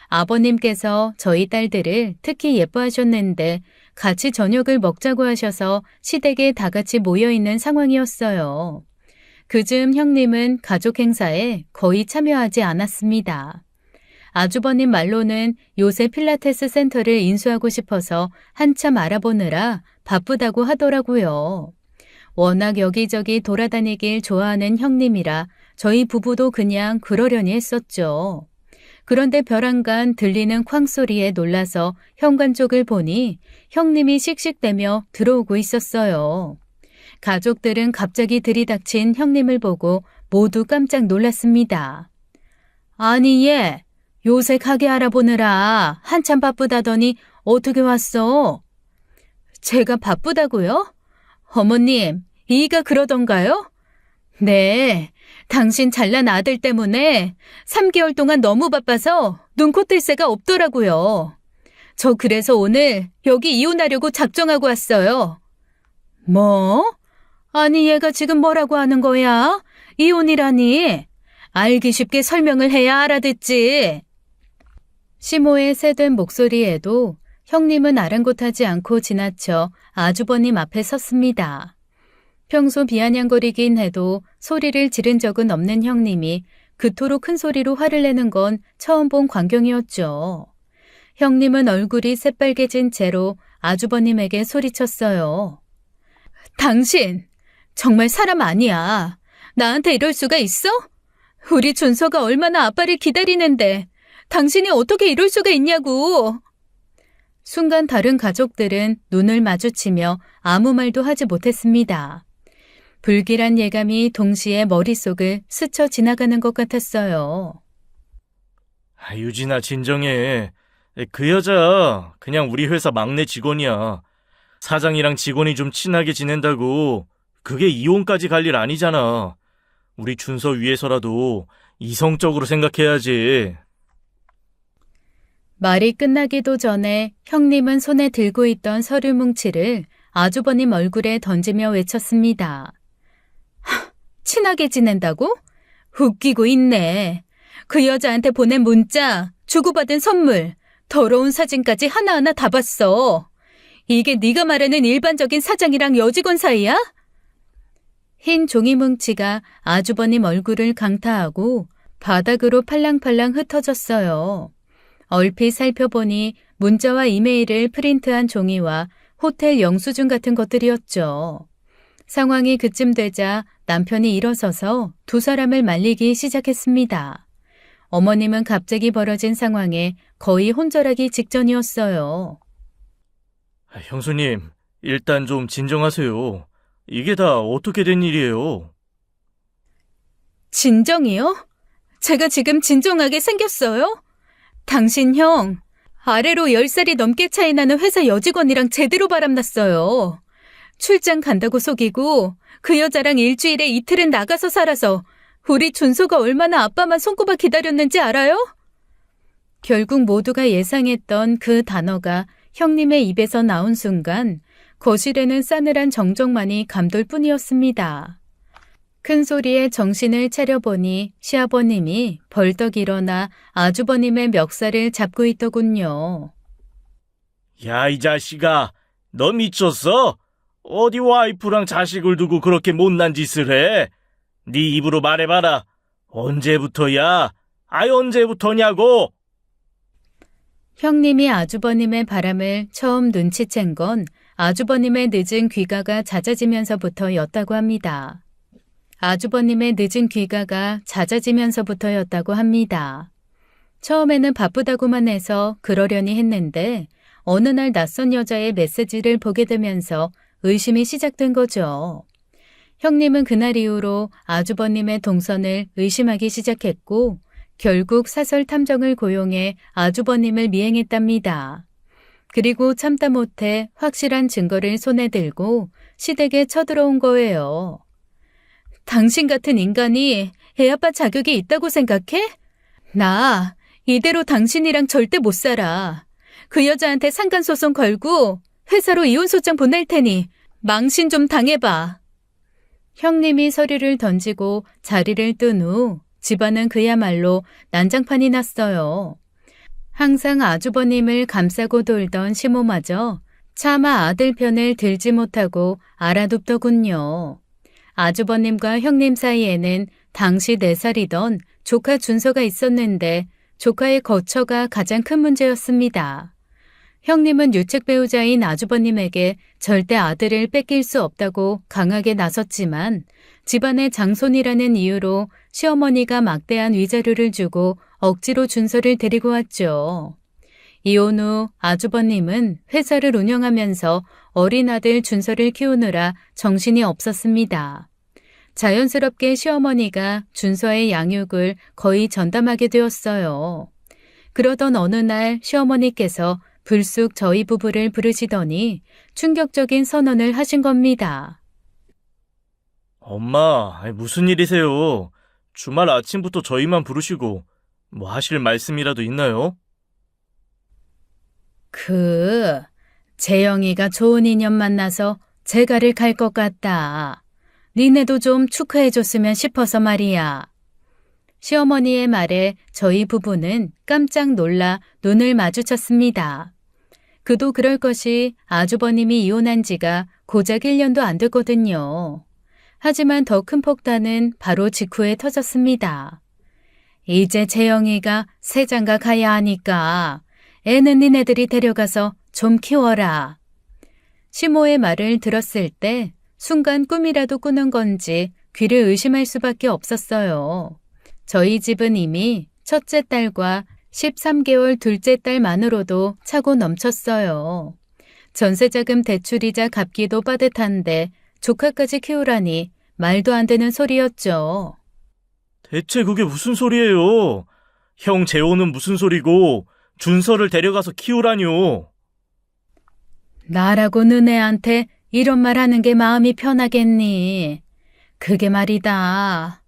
아버님께서 저희 딸들을 특히 예뻐하셨는데 같이 저녁을 먹자고 하셔서 시댁에 다 같이 모여있는 상황이었어요. 그즈음 형님은 가족 행사에 거의 참여하지 않았습니다. 아주버님 말로는 요새 필라테스 센터를 인수하고 싶어서 한참 알아보느라 바쁘다고 하더라고요. 워낙 여기저기 돌아다니길 좋아하는 형님이라 저희 부부도 그냥 그러려니 했었죠. 그런데 벼랑간 들리는 쾅 소리에 놀라서 현관 쪽을 보니 형님이 씩씩대며 들어오고 있었어요. 가족들은 갑자기 들이닥친 형님을 보고 모두 깜짝 놀랐습니다. 아니 얘, 요새 가게 알아보느라 한참 바쁘다더니 어떻게 왔어? 제가 바쁘다고요? 어머님, 이가 그러던가요? 네, 당신 잘난 아들 때문에 3개월 동안 너무 바빠서 눈코 뜰 새가 없더라고요. 저 그래서 오늘 여기 이혼하려고 작정하고 왔어요. 뭐? 아니 얘가 지금 뭐라고 하는 거야? 이혼이라니? 알기 쉽게 설명을 해야 알아듣지. 시모의 새된 목소리에도 형님은 아랑곳하지 않고 지나쳐 아주버님 앞에 섰습니다. 평소 비아냥거리긴 해도 소리를 지른 적은 없는 형님이 그토록 큰 소리로 화를 내는 건 처음 본 광경이었죠. 형님은 얼굴이 새빨개진 채로 아주버님에게 소리쳤어요. 당신, 정말 사람 아니야. 나한테 이럴 수가 있어? 우리 준서가 얼마나 아빠를 기다리는데 당신이 어떻게 이럴 수가 있냐고. 순간 다른 가족들은 눈을 마주치며 아무 말도 하지 못했습니다. 불길한 예감이 동시에 머릿속을 스쳐 지나가는 것 같았어요. 유진아, 진정해. 그 여자 그냥 우리 회사 막내 직원이야. 사장이랑 직원이 좀 친하게 지낸다고 그게 이혼까지 갈 일 아니잖아. 우리 준서 위해서라도 이성적으로 생각해야지. 말이 끝나기도 전에 형님은 손에 들고 있던 서류 뭉치를 아주버님 얼굴에 던지며 외쳤습니다. 친하게 지낸다고? 웃기고 있네. 그 여자한테 보낸 문자, 주고받은 선물, 더러운 사진까지 하나하나 다 봤어. 이게 네가 말하는 일반적인 사장이랑 여직원 사이야? 흰 종이 뭉치가 아주버님 얼굴을 강타하고 바닥으로 팔랑팔랑 흩어졌어요. 얼핏 살펴보니 문자와 이메일을 프린트한 종이와 호텔 영수증 같은 것들이었죠. 상황이 그쯤 되자 남편이 일어서서 두 사람을 말리기 시작했습니다. 어머님은 갑자기 벌어진 상황에 거의 혼절하기 직전이었어요. 형수님, 일단 좀 진정하세요. 이게 다 어떻게 된 일이에요? 진정이요? 제가 지금 진정하게 생겼어요? 당신 형, 아래로 10살이 넘게 차이 나는 회사 여직원이랑 제대로 바람났어요. 출장 간다고 속이고 그 여자랑 일주일에 이틀은 나가서 살아서 우리 준서가 얼마나 아빠만 손꼽아 기다렸는지 알아요? 결국 모두가 예상했던 그 단어가 형님의 입에서 나온 순간 거실에는 싸늘한 정적만이 감돌 뿐이었습니다. 큰 소리에 정신을 차려보니 시아버님이 벌떡 일어나 아주버님의 멱살을 잡고 있더군요. 야, 이 자식아, 너 미쳤어? 어디 와이프랑 자식을 두고 그렇게 못난 짓을 해? 네 입으로 말해봐라. 언제부터야? 언제부터냐고? 형님이 아주버님의 바람을 처음 눈치챈 건 아주버님의 늦은 귀가가 잦아지면서부터였다고 합니다. 아주버님의 늦은 귀가가 잦아지면서부터였다고 합니다. 처음에는 바쁘다고만 해서 그러려니 했는데 어느 날 낯선 여자의 메시지를 보게 되면서 의심이 시작된 거죠. 형님은 그날 이후로 아주버님의 동선을 의심하기 시작했고 결국 사설 탐정을 고용해 아주버님을 미행했답니다. 그리고 참다 못해 확실한 증거를 손에 들고 시댁에 쳐들어온 거예요. 당신 같은 인간이 애아빠 자격이 있다고 생각해? 나 이대로 당신이랑 절대 못 살아. 그 여자한테 상간소송 걸고 회사로 이혼소장 보낼 테니 망신 좀 당해봐. 형님이 서류를 던지고 자리를 뜬 후 집안은 그야말로 난장판이 났어요. 항상 아주버님을 감싸고 돌던 시모마저 차마 아들 편을 들지 못하고 알아둡더군요. 아주버님과 형님 사이에는 당시 4살이던 조카 준서가 있었는데 조카의 거처가 가장 큰 문제였습니다. 형님은 유책 배우자인 아주버님에게 절대 아들을 뺏길 수 없다고 강하게 나섰지만 집안의 장손이라는 이유로 시어머니가 막대한 위자료를 주고 억지로 준서를 데리고 왔죠. 이혼 후 아주버님은 회사를 운영하면서 어린 아들 준서를 키우느라 정신이 없었습니다. 자연스럽게 시어머니가 준서의 양육을 거의 전담하게 되었어요. 그러던 어느 날 시어머니께서 불쑥 저희 부부를 부르시더니 충격적인 선언을 하신 겁니다. 엄마, 무슨 일이세요? 주말 아침부터 저희만 부르시고 뭐 하실 말씀이라도 있나요? 재영이가 좋은 인연 만나서 재가를 갈 것 같다. 니네도 좀 축하해줬으면 싶어서 말이야. 시어머니의 말에 저희 부부는 깜짝 놀라 눈을 마주쳤습니다. 그도 그럴 것이 아주버님이 이혼한 지가 고작 1년도 안 됐거든요. 하지만 더 큰 폭탄은 바로 직후에 터졌습니다. 이제 재영이가 새장가 가야 하니까 애는 니네들이 데려가서 좀 키워라. 시모의 말을 들었을 때 순간 꿈이라도 꾸는 건지 귀를 의심할 수밖에 없었어요. 저희 집은 이미 첫째 딸과 13개월 둘째 딸만으로도 차고 넘쳤어요. 전세자금 대출이자 갚기도 빠듯한데 조카까지 키우라니 말도 안 되는 소리였죠. 대체 그게 무슨 소리예요? 형 재혼은 무슨 소리고 준서를 데려가서 키우라뇨. 나라고 너네한테 이런 말 하는 게 마음이 편하겠니? 그게 말이다.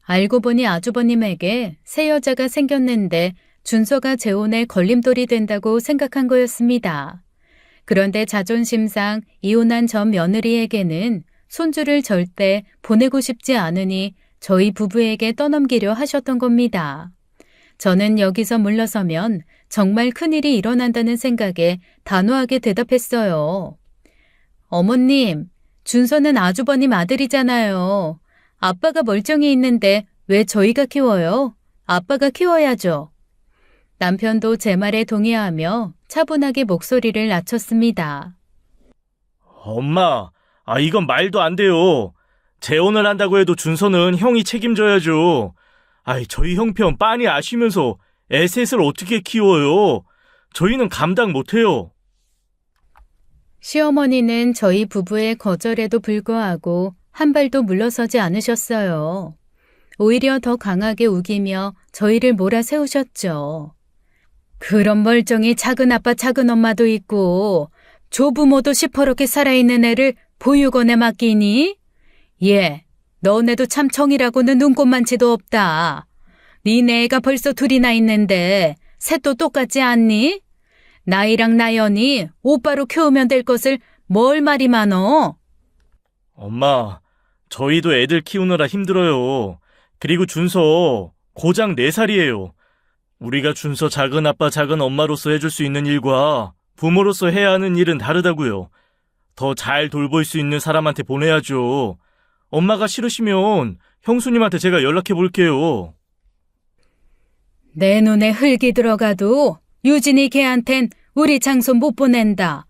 알고 보니 아주버님에게 새 여자가 생겼는데 준서가 재혼에 걸림돌이 된다고 생각한 거였습니다. 그런데 자존심상 이혼한 전 며느리에게는 손주를 절대 보내고 싶지 않으니 저희 부부에게 떠넘기려 하셨던 겁니다. 저는 여기서 물러서면 정말 큰일이 일어난다는 생각에 단호하게 대답했어요. 어머님, 준서는 아주버님 아들이잖아요. 아빠가 멀쩡히 있는데 왜 저희가 키워요? 아빠가 키워야죠. 남편도 제 말에 동의하며 차분하게 목소리를 낮췄습니다. 엄마, 이건 말도 안 돼요. 재혼을 한다고 해도 준서는 형이 책임져야죠. 저희 형편 빤히 아시면서 애셋을 어떻게 키워요? 저희는 감당 못해요. 시어머니는 저희 부부의 거절에도 불구하고 한 발도 물러서지 않으셨어요. 오히려 더 강하게 우기며 저희를 몰아세우셨죠. 그런 멀쩡히 작은 아빠 작은 엄마도 있고 조부모도 시퍼렇게 살아있는 애를 보육원에 맡기니? 예, 너네도 참 정이라고는 눈꼽만치도 없다. 니네 애가 벌써 둘이나 있는데 셋도 똑같지 않니? 나이랑 나연이 오빠로 키우면 될 것을 뭘 말이 많어? 엄마, 저희도 애들 키우느라 힘들어요. 그리고 준서 고작 4살이에요. 우리가 준서 작은 아빠 작은 엄마로서 해줄 수 있는 일과 부모로서 해야 하는 일은 다르다고요. 더 잘 돌볼 수 있는 사람한테 보내야죠. 엄마가 싫으시면 형수님한테 제가 연락해 볼게요. 내 눈에 흙이 들어가도 유진이 걔한텐 우리 장손 못 보낸다.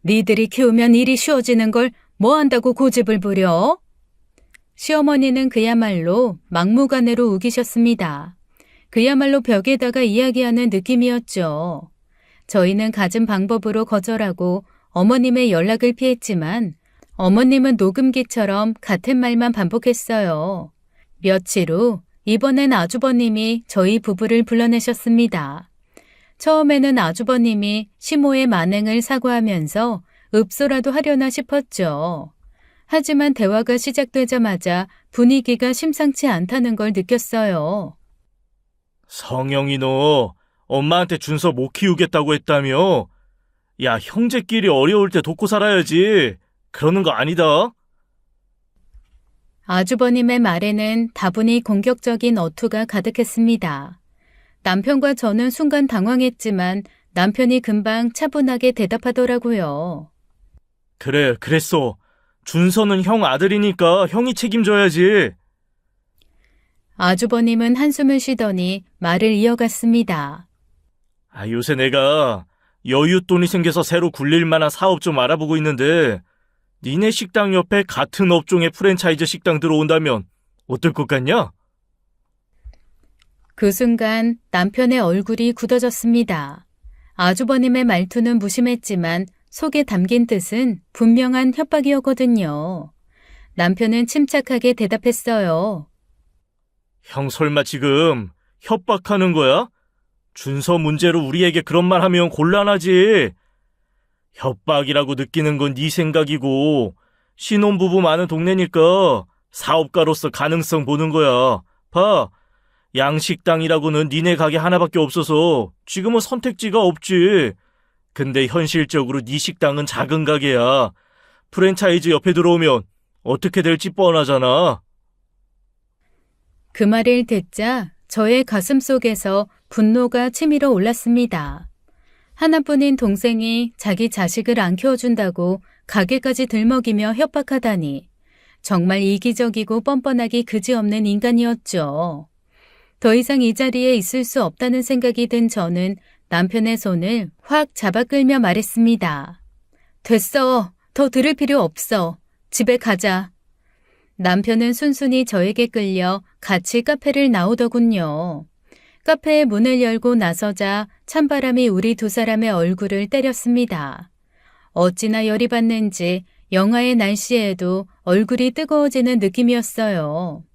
니들이 키우면 일이 쉬워지는 걸 뭐 한다고 고집을 부려? 시어머니는 그야말로 막무가내로 우기셨습니다. 그야말로 벽에다가 이야기하는 느낌이었죠. 저희는 갖은 방법으로 거절하고 어머님의 연락을 피했지만 어머님은 녹음기처럼 같은 말만 반복했어요. 며칠 후 이번엔 아주버님이 저희 부부를 불러내셨습니다. 처음에는 아주버님이 시모의 만행을 사과하면서 읍소라도 하려나 싶었죠. 하지만 대화가 시작되자마자 분위기가 심상치 않다는 걸 느꼈어요. 성영이 너 엄마한테 준서 못 키우겠다고 했다며? 야, 형제끼리 어려울 때 돕고 살아야지. 그러는 거 아니다. 아주버님의 말에는 다분히 공격적인 어투가 가득했습니다. 남편과 저는 순간 당황했지만 남편이 금방 차분하게 대답하더라고요. 그래, 그랬어. 준서는 형 아들이니까 형이 책임져야지. 아주버님은 한숨을 쉬더니 말을 이어갔습니다. 요새 내가 여윳돈이 생겨서 새로 굴릴 만한 사업 좀 알아보고 있는데 니네 식당 옆에 같은 업종의 프랜차이즈 식당 들어온다면 어떨 것 같냐? 그 순간 남편의 얼굴이 굳어졌습니다. 아주버님의 말투는 무심했지만 속에 담긴 뜻은 분명한 협박이었거든요. 남편은 침착하게 대답했어요. 형 설마 지금 협박하는 거야? 준서 문제로 우리에게 그런 말 하면 곤란하지. 협박이라고 느끼는 건 네 생각이고 신혼부부 많은 동네니까 사업가로서 가능성 보는 거야. 봐, 양식당이라고는 니네 가게 하나밖에 없어서 지금은 선택지가 없지. 근데 현실적으로 네 식당은 작은 가게야. 프랜차이즈 옆에 들어오면 어떻게 될지 뻔하잖아. 그 말을 듣자 저의 가슴 속에서 분노가 치밀어 올랐습니다. 하나뿐인 동생이 자기 자식을 안 키워준다고 가게까지 들먹이며 협박하다니 정말 이기적이고 뻔뻔하기 그지없는 인간이었죠. 더 이상 이 자리에 있을 수 없다는 생각이 든 저는 남편의 손을 확 잡아 끌며 말했습니다. 됐어. 더 들을 필요 없어. 집에 가자. 남편은 순순히 저에게 끌려 같이 카페를 나오더군요. 카페의 문을 열고 나서자 찬바람이 우리 두 사람의 얼굴을 때렸습니다. 어찌나 열이 받는지 영하의 날씨에도 얼굴이 뜨거워지는 느낌이었어요.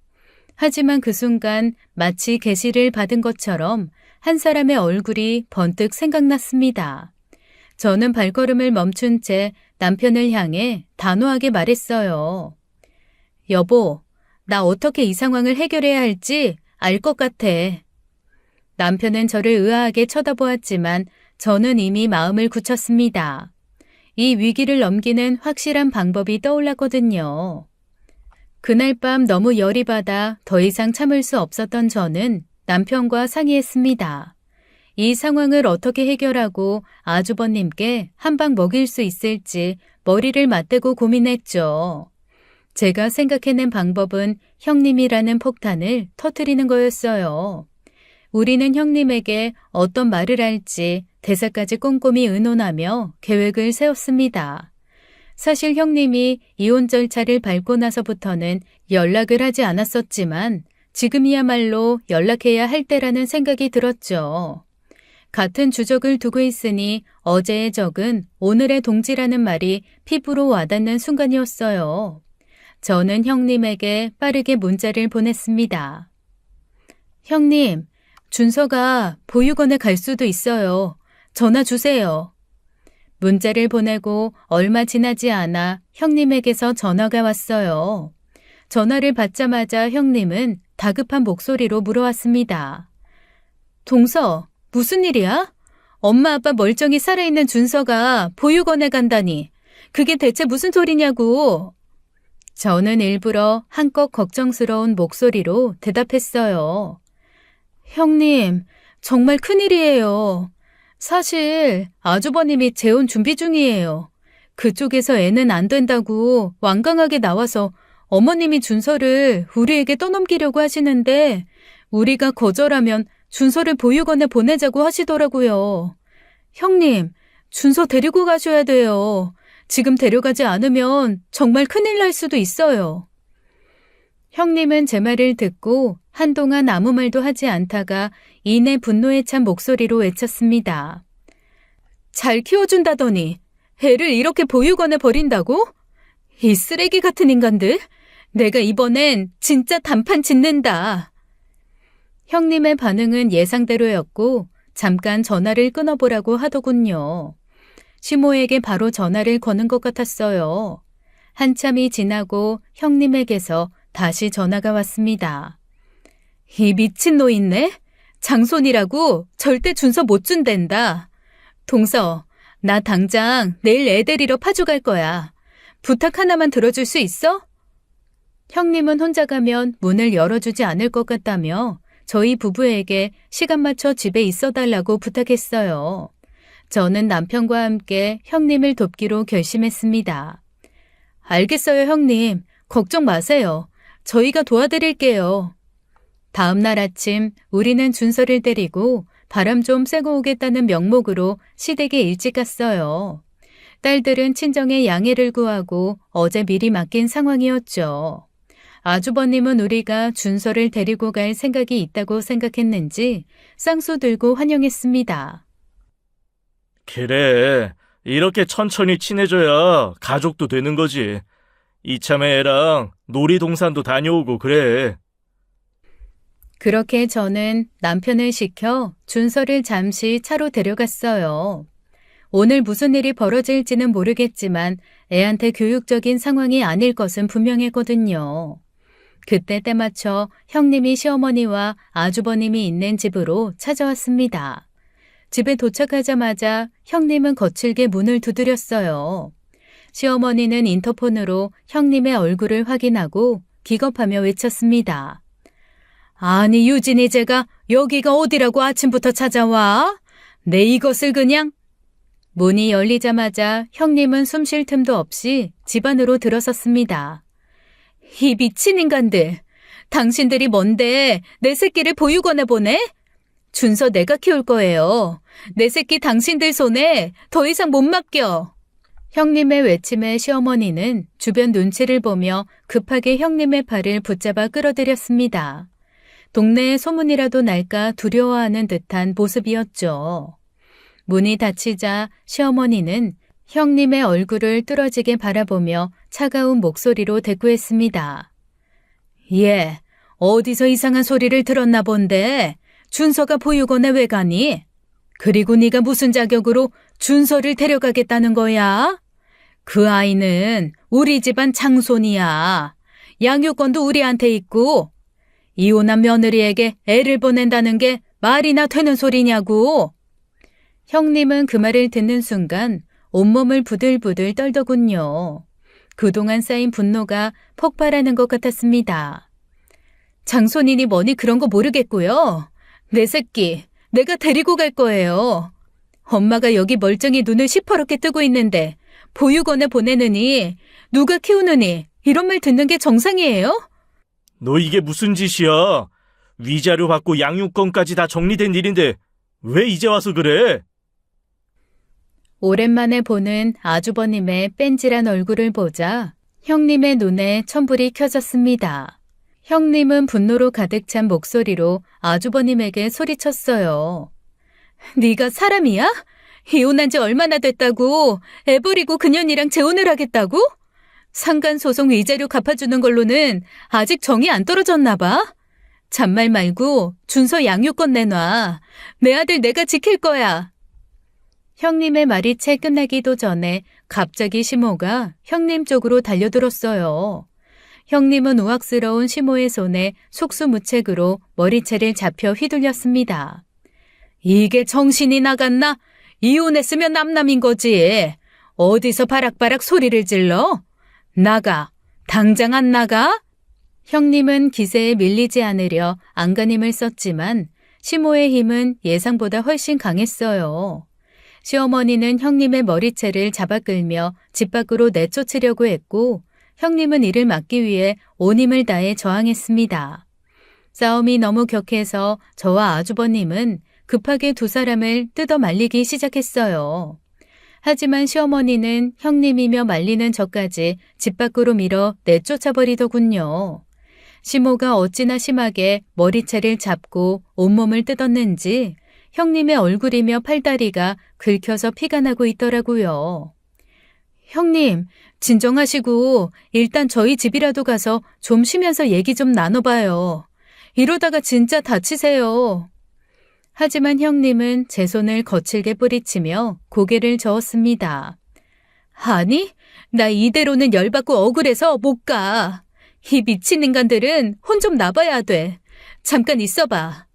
하지만 그 순간 마치 계시를 받은 것처럼 한 사람의 얼굴이 번뜩 생각났습니다. 저는 발걸음을 멈춘 채 남편을 향해 단호하게 말했어요. 여보, 나 어떻게 이 상황을 해결해야 할지 알 것 같아. 남편은 저를 의아하게 쳐다보았지만 저는 이미 마음을 굳혔습니다. 이 위기를 넘기는 확실한 방법이 떠올랐거든요. 그날 밤 너무 열이 받아 더 이상 참을 수 없었던 저는 남편과 상의했습니다. 이 상황을 어떻게 해결하고 아주버님께 한 방 먹일 수 있을지 머리를 맞대고 고민했죠. 제가 생각해낸 방법은 형님이라는 폭탄을 터뜨리는 거였어요. 우리는 형님에게 어떤 말을 할지 대사까지 꼼꼼히 의논하며 계획을 세웠습니다. 사실 형님이 이혼 절차를 밟고 나서부터는 연락을 하지 않았었지만 지금이야말로 연락해야 할 때라는 생각이 들었죠. 같은 주적을 두고 있으니 어제의 적은 오늘의 동지라는 말이 피부로 와닿는 순간이었어요. 저는 형님에게 빠르게 문자를 보냈습니다. 형님, 준서가 보육원에 갈 수도 있어요. 전화 주세요. 문자를 보내고 얼마 지나지 않아 형님에게서 전화가 왔어요. 전화를 받자마자 형님은 다급한 목소리로 물어왔습니다. 동서, 무슨 일이야? 엄마 아빠 멀쩡히 살아있는 준서가 보육원에 간다니. 그게 대체 무슨 소리냐고. 저는 일부러 한껏 걱정스러운 목소리로 대답했어요. 형님, 정말 큰일이에요. 사실 아주버님이 재혼 준비 중이에요. 그쪽에서 애는 안 된다고 완강하게 나와서 어머님이 준서를 우리에게 떠넘기려고 하시는데 우리가 거절하면 준서를 보육원에 보내자고 하시더라고요. 형님, 준서 데리고 가셔야 돼요. 지금 데려가지 않으면 정말 큰일 날 수도 있어요. 형님은 제 말을 듣고 한동안 아무 말도 하지 않다가 이내 분노에 찬 목소리로 외쳤습니다. 잘 키워준다더니 애를 이렇게 보육원에 버린다고? 이 쓰레기 같은 인간들! 내가 이번엔 진짜 단판 짓는다. 형님의 반응은 예상대로였고 잠깐 전화를 끊어보라고 하더군요. 시모에게 바로 전화를 거는 것 같았어요. 한참이 지나고 형님에게서 다시 전화가 왔습니다. 이 미친 노인네? 장손이라고 절대 준서 못 준댄다. 동서, 나 당장 내일 애 데리러 파주 갈 거야. 부탁 하나만 들어줄 수 있어? 형님은 혼자 가면 문을 열어주지 않을 것 같다며 저희 부부에게 시간 맞춰 집에 있어달라고 부탁했어요. 저는 남편과 함께 형님을 돕기로 결심했습니다. 알겠어요, 형님. 걱정 마세요. 저희가 도와드릴게요. 다음 날 아침 우리는 준서를 데리고 바람 좀 쐬고 오겠다는 명목으로 시댁에 일찍 갔어요. 딸들은 친정에 양해를 구하고 어제 미리 맡긴 상황이었죠. 아주버님은 우리가 준서를 데리고 갈 생각이 있다고 생각했는지 쌍수 들고 환영했습니다. 그래, 이렇게 천천히 친해져야 가족도 되는 거지. 이참에 애랑 놀이동산도 다녀오고 그래. 그렇게 저는 남편을 시켜 준서를 잠시 차로 데려갔어요. 오늘 무슨 일이 벌어질지는 모르겠지만 애한테 교육적인 상황이 아닐 것은 분명했거든요. 그때 때맞춰 형님이 시어머니와 아주버님이 있는 집으로 찾아왔습니다. 집에 도착하자마자 형님은 거칠게 문을 두드렸어요. 시어머니는 인터폰으로 형님의 얼굴을 확인하고 기겁하며 외쳤습니다. 아니 유진이 제가 여기가 어디라고 아침부터 찾아와? 내 이것을 그냥... 문이 열리자마자 형님은 숨 쉴 틈도 없이 집 안으로 들어섰습니다. 이 미친 인간들, 당신들이 뭔데 내 새끼를 보육원에 보내? 준서 내가 키울 거예요. 내 새끼 당신들 손에 더 이상 못 맡겨. 형님의 외침에 시어머니는 주변 눈치를 보며 급하게 형님의 팔을 붙잡아 끌어들였습니다. 동네에 소문이라도 날까 두려워하는 듯한 모습이었죠. 문이 닫히자 시어머니는 형님의 얼굴을 뚫어지게 바라보며 차가운 목소리로 대꾸했습니다. 예, 어디서 이상한 소리를 들었나 본데 준서가 보육원에 왜 가니? 그리고 네가 무슨 자격으로 준서를 데려가겠다는 거야? 그 아이는 우리 집안 장손이야. 양육권도 우리한테 있고 이혼한 며느리에게 애를 보낸다는 게 말이나 되는 소리냐고. 형님은 그 말을 듣는 순간 온몸을 부들부들 떨더군요. 그동안 쌓인 분노가 폭발하는 것 같았습니다. 장손이니 뭐니 그런 거 모르겠고요. 내 새끼, 내가 데리고 갈 거예요. 엄마가 여기 멀쩡히 눈을 시퍼렇게 뜨고 있는데 보육원에 보내느니 누가 키우느니 이런 말 듣는 게 정상이에요? 너 이게 무슨 짓이야? 위자료 받고 양육권까지 다 정리된 일인데 왜 이제 와서 그래? 오랜만에 보는 아주버님의 뺀질한 얼굴을 보자 형님의 눈에 천불이 켜졌습니다. 형님은 분노로 가득 찬 목소리로 아주버님에게 소리쳤어요. 네가 사람이야? 이혼한 지 얼마나 됐다고 애 버리고 그년이랑 재혼을 하겠다고? 상간소송 위자료 갚아주는 걸로는 아직 정이 안 떨어졌나 봐. 잔말 말고 준서 양육권 내놔. 내 아들 내가 지킬 거야. 형님의 말이 채 끝나기도 전에 갑자기 시모가 형님 쪽으로 달려들었어요. 형님은 우악스러운 시모의 손에 속수무책으로 머리채를 잡혀 휘둘렸습니다. 이게 정신이 나갔나? 이혼했으면 남남인 거지. 어디서 바락바락 소리를 질러? 나가. 당장 안 나가? 형님은 기세에 밀리지 않으려 안간힘을 썼지만 시모의 힘은 예상보다 훨씬 강했어요. 시어머니는 형님의 머리채를 잡아 끌며 집 밖으로 내쫓으려고 했고 형님은 이를 막기 위해 온 힘을 다해 저항했습니다. 싸움이 너무 격해서 저와 아주버님은 급하게 두 사람을 뜯어 말리기 시작했어요. 하지만 시어머니는 형님이며 말리는 저까지 집 밖으로 밀어 내쫓아버리더군요. 시모가 어찌나 심하게 머리채를 잡고 온몸을 뜯었는지 형님의 얼굴이며 팔다리가 긁혀서 피가 나고 있더라고요. 형님, 진정하시고 일단 저희 집이라도 가서 좀 쉬면서 얘기 좀 나눠봐요. 이러다가 진짜 다치세요. 하지만 형님은 제 손을 거칠게 뿌리치며 고개를 저었습니다. 아니, 나 이대로는 열받고 억울해서 못 가. 이 미친 인간들은 혼 좀 나봐야 돼. 잠깐 있어봐.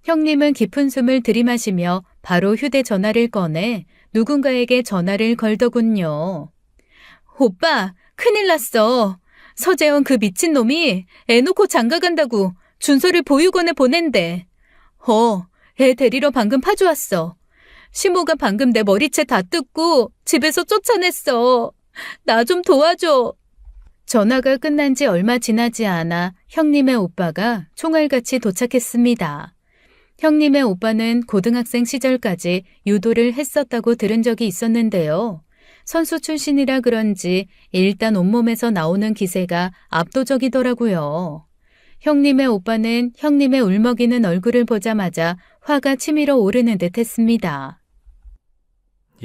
형님은 깊은 숨을 들이마시며 바로 휴대전화를 꺼내 누군가에게 전화를 걸더군요. 오빠, 큰일 났어. 서재원 그 미친놈이 애 놓고 장가간다고 준서를 보육원에 보낸대. 애 데리러 방금 파주왔어. 시모가 방금 내 머리채 다 뜯고 집에서 쫓아냈어. 나 좀 도와줘. 전화가 끝난 지 얼마 지나지 않아 형님의 오빠가 총알같이 도착했습니다. 형님의 오빠는 고등학생 시절까지 유도를 했었다고 들은 적이 있었는데요. 선수 출신이라 그런지 일단 온몸에서 나오는 기세가 압도적이더라고요. 형님의 오빠는 형님의 울먹이는 얼굴을 보자마자 화가 치밀어 오르는 듯 했습니다.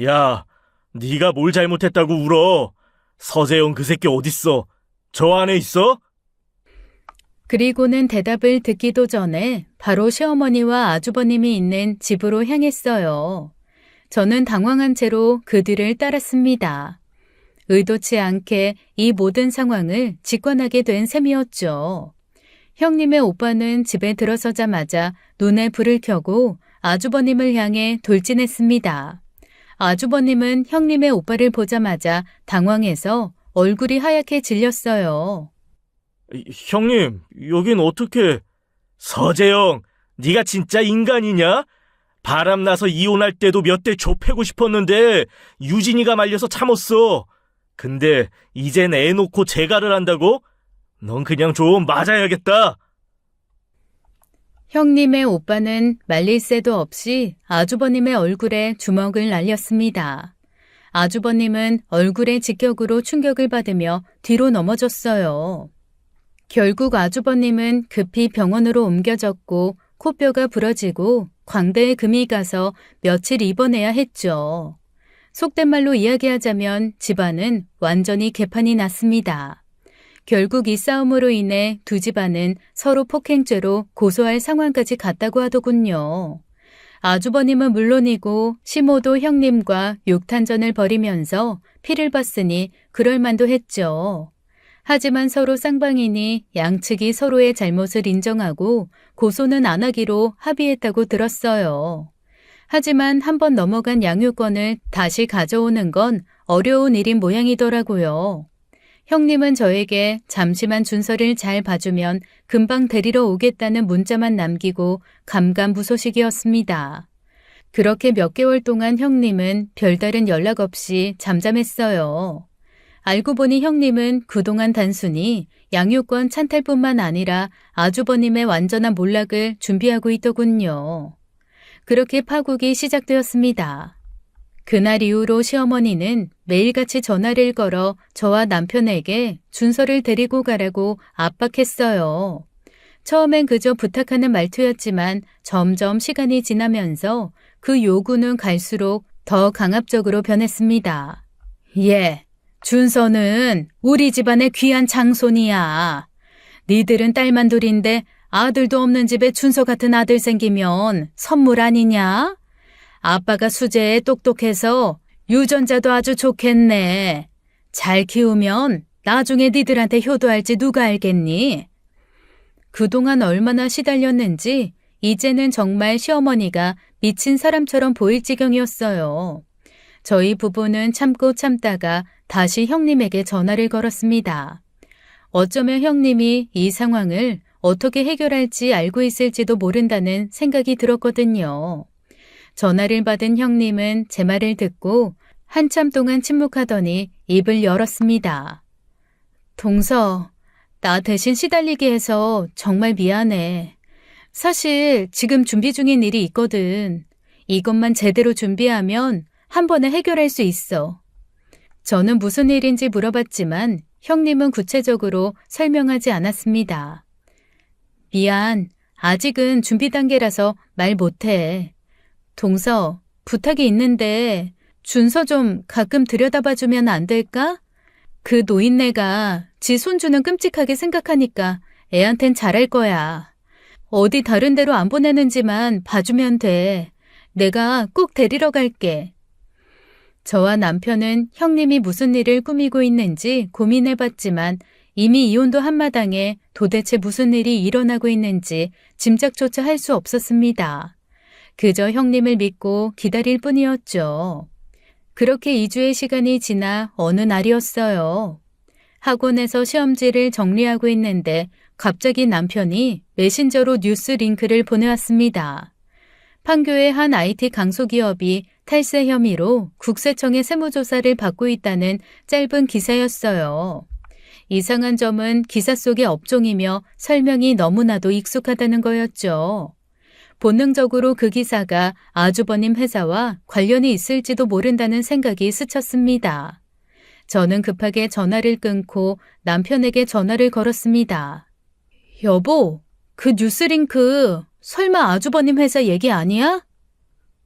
야, 네가 뭘 잘못했다고 울어? 서재영 그 새끼 어딨어? 저 안에 있어? 그리고는 대답을 듣기도 전에 바로 시어머니와 아주버님이 있는 집으로 향했어요. 저는 당황한 채로 그 뒤를 따랐습니다. 의도치 않게 이 모든 상황을 직관하게 된 셈이었죠. 형님의 오빠는 집에 들어서자마자 눈에 불을 켜고 아주버님을 향해 돌진했습니다. 아주버님은 형님의 오빠를 보자마자 당황해서 얼굴이 하얗게 질렸어요. 형님, 여긴 어떻게... 서재영, 네가 진짜 인간이냐? 바람나서 이혼할 때도 몇 대 좁히고 싶었는데 유진이가 말려서 참았어. 근데 이젠 애 놓고 재가를 한다고? 넌 그냥 좀 맞아야겠다. 형님의 오빠는 말릴 새도 없이 아주버님의 얼굴에 주먹을 날렸습니다. 아주버님은 얼굴의 직격으로 충격을 받으며 뒤로 넘어졌어요. 결국 아주버님은 급히 병원으로 옮겨졌고 코뼈가 부러지고 광대에 금이 가서 며칠 입원해야 했죠. 속된 말로 이야기하자면 집안은 완전히 개판이 났습니다. 결국 이 싸움으로 인해 두 집안은 서로 폭행죄로 고소할 상황까지 갔다고 하더군요. 아주버님은 물론이고 시모도 형님과 육탄전을 벌이면서 피를 봤으니 그럴 만도 했죠. 하지만 서로 쌍방이니 양측이 서로의 잘못을 인정하고 고소는 안 하기로 합의했다고 들었어요. 하지만 한번 넘어간 양육권을 다시 가져오는 건 어려운 일인 모양이더라고요. 형님은 저에게 잠시만 준서를 잘 봐주면 금방 데리러 오겠다는 문자만 남기고 감감무소식이었습니다. 그렇게 몇 개월 동안 형님은 별다른 연락 없이 잠잠했어요. 알고 보니 형님은 그동안 단순히 양육권 찬탈뿐만 아니라 아주버님의 완전한 몰락을 준비하고 있더군요. 그렇게 파국이 시작되었습니다. 그날 이후로 시어머니는 매일같이 전화를 걸어 저와 남편에게 준서를 데리고 가라고 압박했어요. 처음엔 그저 부탁하는 말투였지만 점점 시간이 지나면서 그 요구는 갈수록 더 강압적으로 변했습니다. 예, 준서는 우리 집안의 귀한 장손이야. 니들은 딸만 둘인데 아들도 없는 집에 준서 같은 아들 생기면 선물 아니냐? 아빠가 수제에 똑똑해서 유전자도 아주 좋겠네. 잘 키우면 나중에 니들한테 효도할지 누가 알겠니? 그동안 얼마나 시달렸는지 이제는 정말 시어머니가 미친 사람처럼 보일 지경이었어요. 저희 부부는 참고 참다가 다시 형님에게 전화를 걸었습니다. 어쩌면 형님이 이 상황을 어떻게 해결할지 알고 있을지도 모른다는 생각이 들었거든요. 전화를 받은 형님은 제 말을 듣고 한참 동안 침묵하더니 입을 열었습니다. 동서, 나 대신 시달리게 해서 정말 미안해. 사실 지금 준비 중인 일이 있거든. 이것만 제대로 준비하면 한 번에 해결할 수 있어. 저는 무슨 일인지 물어봤지만 형님은 구체적으로 설명하지 않았습니다. 미안, 아직은 준비 단계라서 말 못해. 동서, 부탁이 있는데 준서 좀 가끔 들여다봐주면 안 될까? 그 노인네가 지 손주는 끔찍하게 생각하니까 애한텐 잘할 거야. 어디 다른 데로 안 보내는지만 봐주면 돼. 내가 꼭 데리러 갈게. 저와 남편은 형님이 무슨 일을 꾸미고 있는지 고민해봤지만 이미 이혼도 한마당에 도대체 무슨 일이 일어나고 있는지 짐작조차 할 수 없었습니다. 그저 형님을 믿고 기다릴 뿐이었죠. 그렇게 2주의 시간이 지나 어느 날이었어요. 학원에서 시험지를 정리하고 있는데 갑자기 남편이 메신저로 뉴스 링크를 보내왔습니다. 판교의 한 IT 강소기업이 탈세 혐의로 국세청의 세무조사를 받고 있다는 짧은 기사였어요. 이상한 점은 기사 속의 업종이며 설명이 너무나도 익숙하다는 거였죠. 본능적으로 그 기사가 아주버님 회사와 관련이 있을지도 모른다는 생각이 스쳤습니다. 저는 급하게 전화를 끊고 남편에게 전화를 걸었습니다. 여보, 그 뉴스링크 설마 아주버님 회사 얘기 아니야?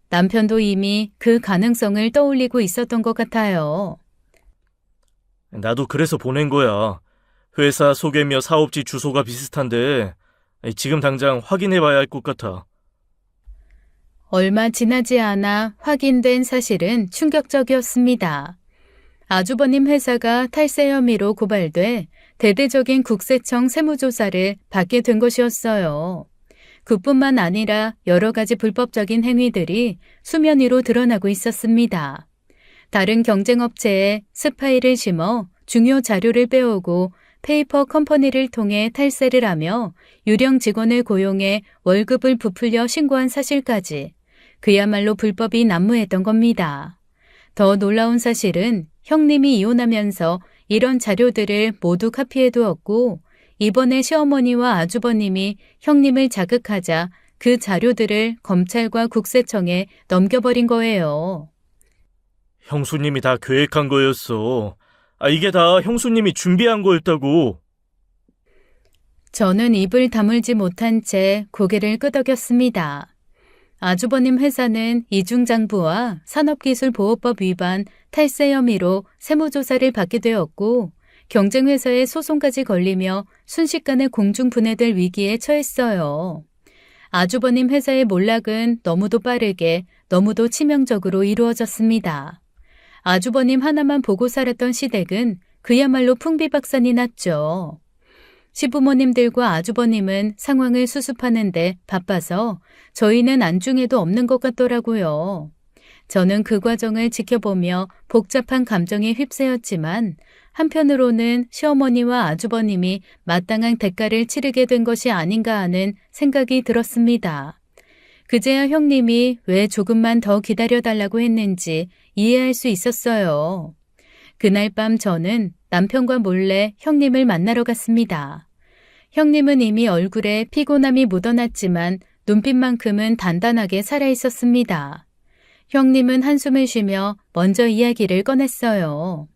남편도 이미 그 가능성을 떠올리고 있었던 것 같아요. 나도 그래서 보낸 거야. 회사 소개며 사업지 주소가 비슷한데 지금 당장 확인해봐야 할 것 같아. 얼마 지나지 않아 확인된 사실은 충격적이었습니다. 아주버님 회사가 탈세 혐의로 고발돼 대대적인 국세청 세무조사를 받게 된 것이었어요. 그뿐만 아니라 여러 가지 불법적인 행위들이 수면 위로 드러나고 있었습니다. 다른 경쟁업체에 스파이를 심어 중요 자료를 빼오고 페이퍼 컴퍼니를 통해 탈세를 하며 유령 직원을 고용해 월급을 부풀려 신고한 사실까지 그야말로 불법이 난무했던 겁니다. 더 놀라운 사실은 형님이 이혼하면서 이런 자료들을 모두 카피해 두었고 이번에 시어머니와 아주버님이 형님을 자극하자 그 자료들을 검찰과 국세청에 넘겨버린 거예요. 형수님이 다 계획한 거였어. 이게 다 형수님이 준비한 거였다고. 저는 입을 다물지 못한 채 고개를 끄덕였습니다. 아주버님 회사는 이중장부와 산업기술보호법 위반 탈세 혐의로 세무조사를 받게 되었고 경쟁회사의 소송까지 걸리며 순식간에 공중분해될 위기에 처했어요. 아주버님 회사의 몰락은 너무도 빠르게 너무도 치명적으로 이루어졌습니다. 아주버님 하나만 보고 살았던 시댁은 그야말로 풍비박산이 났죠. 시부모님들과 아주버님은 상황을 수습하는데 바빠서 저희는 안중에도 없는 것 같더라고요. 저는 그 과정을 지켜보며 복잡한 감정에 휩싸였지만 한편으로는 시어머니와 아주버님이 마땅한 대가를 치르게 된 것이 아닌가 하는 생각이 들었습니다. 그제야 형님이 왜 조금만 더 기다려달라고 했는지 이해할 수 있었어요. 그날 밤 저는 남편과 몰래 형님을 만나러 갔습니다. 형님은 이미 얼굴에 피곤함이 묻어났지만 눈빛만큼은 단단하게 살아있었습니다. 형님은 한숨을 쉬며 먼저 이야기를 꺼냈어요.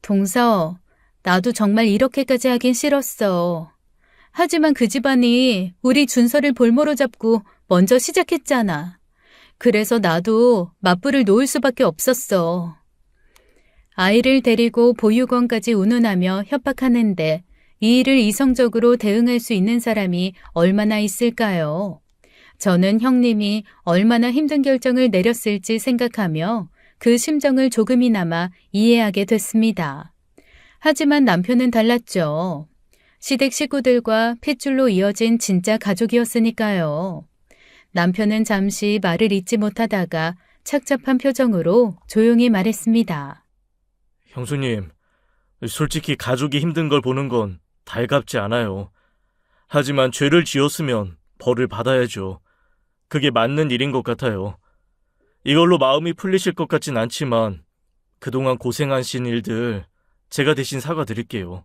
동서, 나도 정말 이렇게까지 하긴 싫었어. 하지만 그 집안이 우리 준서를 볼모로 잡고 먼저 시작했잖아. 그래서 나도 맞불을 놓을 수밖에 없었어. 아이를 데리고 보육원까지 운운하며 협박하는데 이 일을 이성적으로 대응할 수 있는 사람이 얼마나 있을까요? 저는 형님이 얼마나 힘든 결정을 내렸을지 생각하며 그 심정을 조금이나마 이해하게 됐습니다. 하지만 남편은 달랐죠. 시댁 식구들과 핏줄로 이어진 진짜 가족이었으니까요. 남편은 잠시 말을 잇지 못하다가 착잡한 표정으로 조용히 말했습니다. 형수님, 솔직히 가족이 힘든 걸 보는 건 달갑지 않아요. 하지만 죄를 지었으면 벌을 받아야죠. 그게 맞는 일인 것 같아요. 이걸로 마음이 풀리실 것 같진 않지만 그동안 고생하신 일들 제가 대신 사과드릴게요.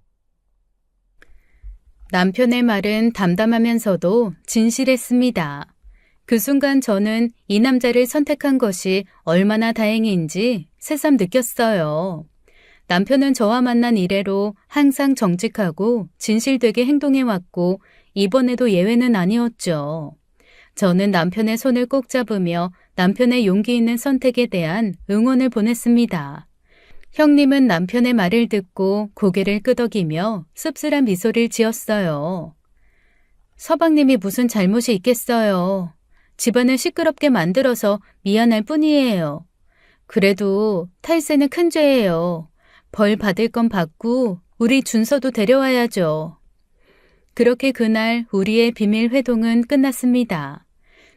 남편의 말은 담담하면서도 진실했습니다. 그 순간 저는 이 남자를 선택한 것이 얼마나 다행인지 새삼 느꼈어요. 남편은 저와 만난 이래로 항상 정직하고 진실되게 행동해왔고 이번에도 예외는 아니었죠. 저는 남편의 손을 꼭 잡으며 남편의 용기 있는 선택에 대한 응원을 보냈습니다. 형님은 남편의 말을 듣고 고개를 끄덕이며 씁쓸한 미소를 지었어요. 서방님이 무슨 잘못이 있겠어요. 집안을 시끄럽게 만들어서 미안할 뿐이에요. 그래도 탈세는 큰 죄예요. 벌 받을 건 받고 우리 준서도 데려와야죠. 그렇게 그날 우리의 비밀 회동은 끝났습니다.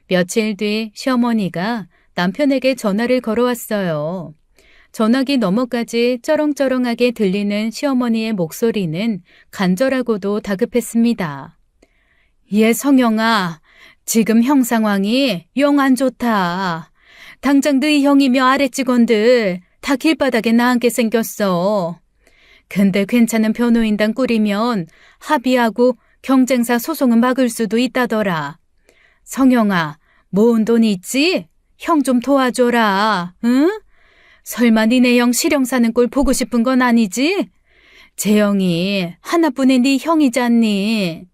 며칠 뒤 시어머니가 남편에게 전화를 걸어왔어요. 전화기 너머까지 쩌렁쩌렁하게 들리는 시어머니의 목소리는 간절하고도 다급했습니다. 예, 성영아, 지금 형 상황이 영 안 좋다. 당장 너희 형이며 아래 직원들 다 길바닥에 나앉게 생겼어. 근데 괜찮은 변호인단 꾸리면 합의하고 경쟁사 소송은 막을 수도 있다더라. 성영아, 모은 돈 있지? 형 좀 도와줘라, 응? 설마 니네 형 실형 사는 꼴 보고 싶은 건 아니지? 재영이 하나뿐인 네 형이잖니.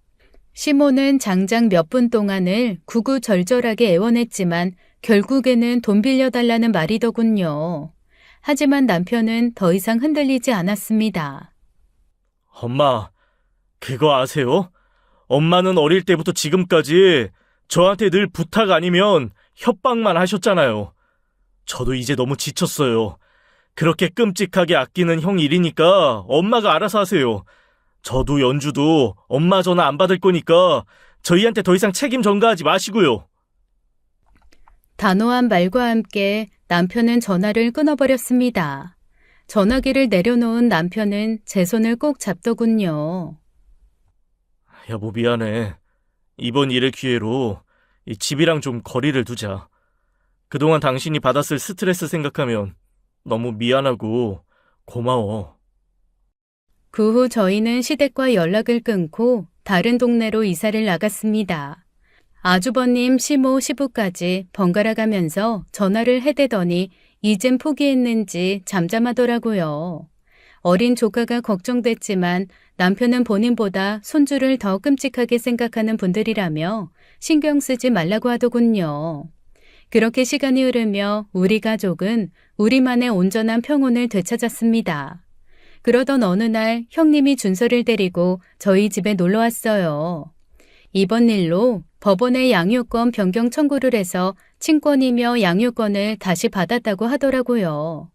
시모는 장장 몇 분 동안을 구구절절하게 애원했지만 결국에는 돈 빌려달라는 말이더군요. 하지만 남편은 더 이상 흔들리지 않았습니다. 엄마, 그거 아세요? 엄마는 어릴 때부터 지금까지 저한테 늘 부탁 아니면 협박만 하셨잖아요. 저도 이제 너무 지쳤어요. 그렇게 끔찍하게 아끼는 형 일이니까 엄마가 알아서 하세요. 저도 연주도 엄마 전화 안 받을 거니까 저희한테 더 이상 책임 전가하지 마시고요. 단호한 말과 함께 남편은 전화를 끊어버렸습니다. 전화기를 내려놓은 남편은 제 손을 꼭 잡더군요. 여보, 미안해. 이번 일을 기회로 이 집이랑 좀 거리를 두자. 그동안 당신이 받았을 스트레스 생각하면 너무 미안하고 고마워. 그 후 저희는 시댁과 연락을 끊고 다른 동네로 이사를 나갔습니다. 아주버님, 시모, 시부까지 번갈아 가면서 전화를 해대더니 이젠 포기했는지 잠잠하더라고요. 어린 조카가 걱정됐지만 남편은 본인보다 손주를 더 끔찍하게 생각하는 분들이라며 신경 쓰지 말라고 하더군요. 그렇게 시간이 흐르며 우리 가족은 우리만의 온전한 평온을 되찾았습니다. 그러던 어느 날 형님이 준서를 데리고 저희 집에 놀러 왔어요. 이번 일로 법원에 양육권 변경 청구를 해서 친권이며 양육권을 다시 받았다고 하더라고요.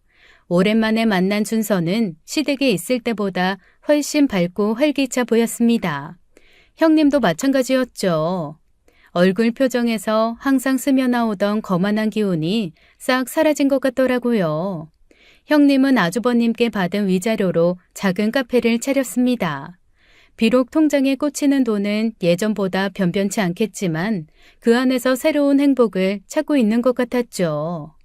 오랜만에 만난 준서는 시댁에 있을 때보다 훨씬 밝고 활기차 보였습니다. 형님도 마찬가지였죠. 얼굴 표정에서 항상 스며나오던 거만한 기운이 싹 사라진 것 같더라고요. 형님은 아주버님께 받은 위자료로 작은 카페를 차렸습니다. 비록 통장에 꽂히는 돈은 예전보다 변변치 않겠지만 그 안에서 새로운 행복을 찾고 있는 것 같았죠.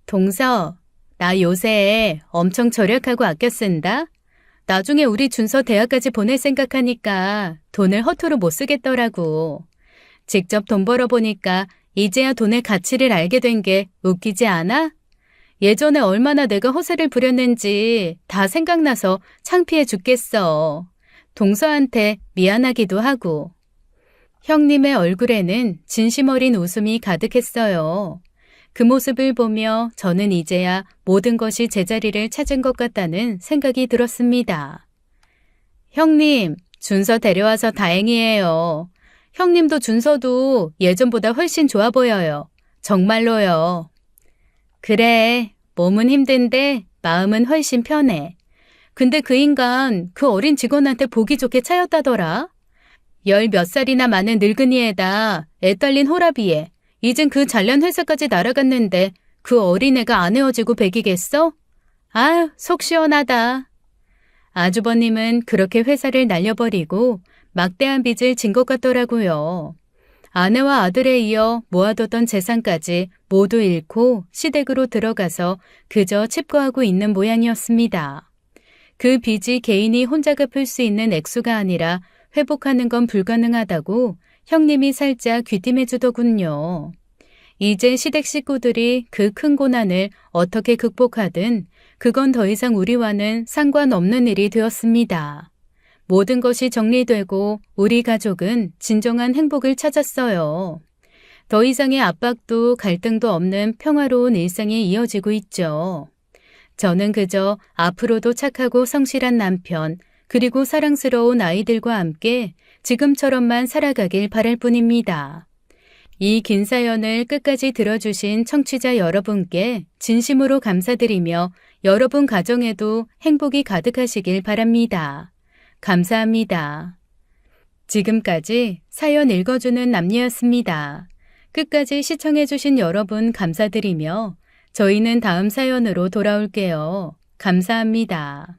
동서, 나 요새 엄청 절약하고 아껴 쓴다? 나중에 우리 준서 대학까지 보낼 생각하니까 돈을 허투루 못 쓰겠더라고. 직접 돈 벌어보니까 이제야 돈의 가치를 알게 된 게 웃기지 않아? 예전에 얼마나 내가 허세를 부렸는지 다 생각나서 창피해 죽겠어. 동서한테 미안하기도 하고. 형님의 얼굴에는 진심 어린 웃음이 가득했어요. 그 모습을 보며 저는 이제야 모든 것이 제자리를 찾은 것 같다는 생각이 들었습니다. 형님, 준서 데려와서 다행이에요. 형님도 준서도 예전보다 훨씬 좋아 보여요. 정말로요. 그래, 몸은 힘든데 마음은 훨씬 편해. 근데 그 인간 그 어린 직원한테 보기 좋게 차였다더라. 10몇 살이나 많은 늙은이에다 애 딸린 호라비에 이젠 그 잘난 회사까지 날아갔는데 그 어린애가 안 헤어지고 배기겠어? 아유, 속 시원하다. 아주버님은 그렇게 회사를 날려버리고 막대한 빚을 진 것 같더라고요. 아내와 아들에 이어 모아뒀던 재산까지 모두 잃고 시댁으로 들어가서 그저 칩거하고 있는 모양이었습니다. 그 빚이 개인이 혼자 갚을 수 있는 액수가 아니라 회복하는 건 불가능하다고 형님이 살짝 귀띔해 주더군요. 이제 시댁 식구들이 그 큰 고난을 어떻게 극복하든 그건 더 이상 우리와는 상관없는 일이 되었습니다. 모든 것이 정리되고 우리 가족은 진정한 행복을 찾았어요. 더 이상의 압박도 갈등도 없는 평화로운 일상이 이어지고 있죠. 저는 그저 앞으로도 착하고 성실한 남편, 그리고 사랑스러운 아이들과 함께 지금처럼만 살아가길 바랄 뿐입니다. 이 긴 사연을 끝까지 들어주신 청취자 여러분께 진심으로 감사드리며 여러분 가정에도 행복이 가득하시길 바랍니다. 감사합니다. 지금까지 사연 읽어주는 남녀였습니다. 끝까지 시청해주신 여러분 감사드리며 저희는 다음 사연으로 돌아올게요. 감사합니다.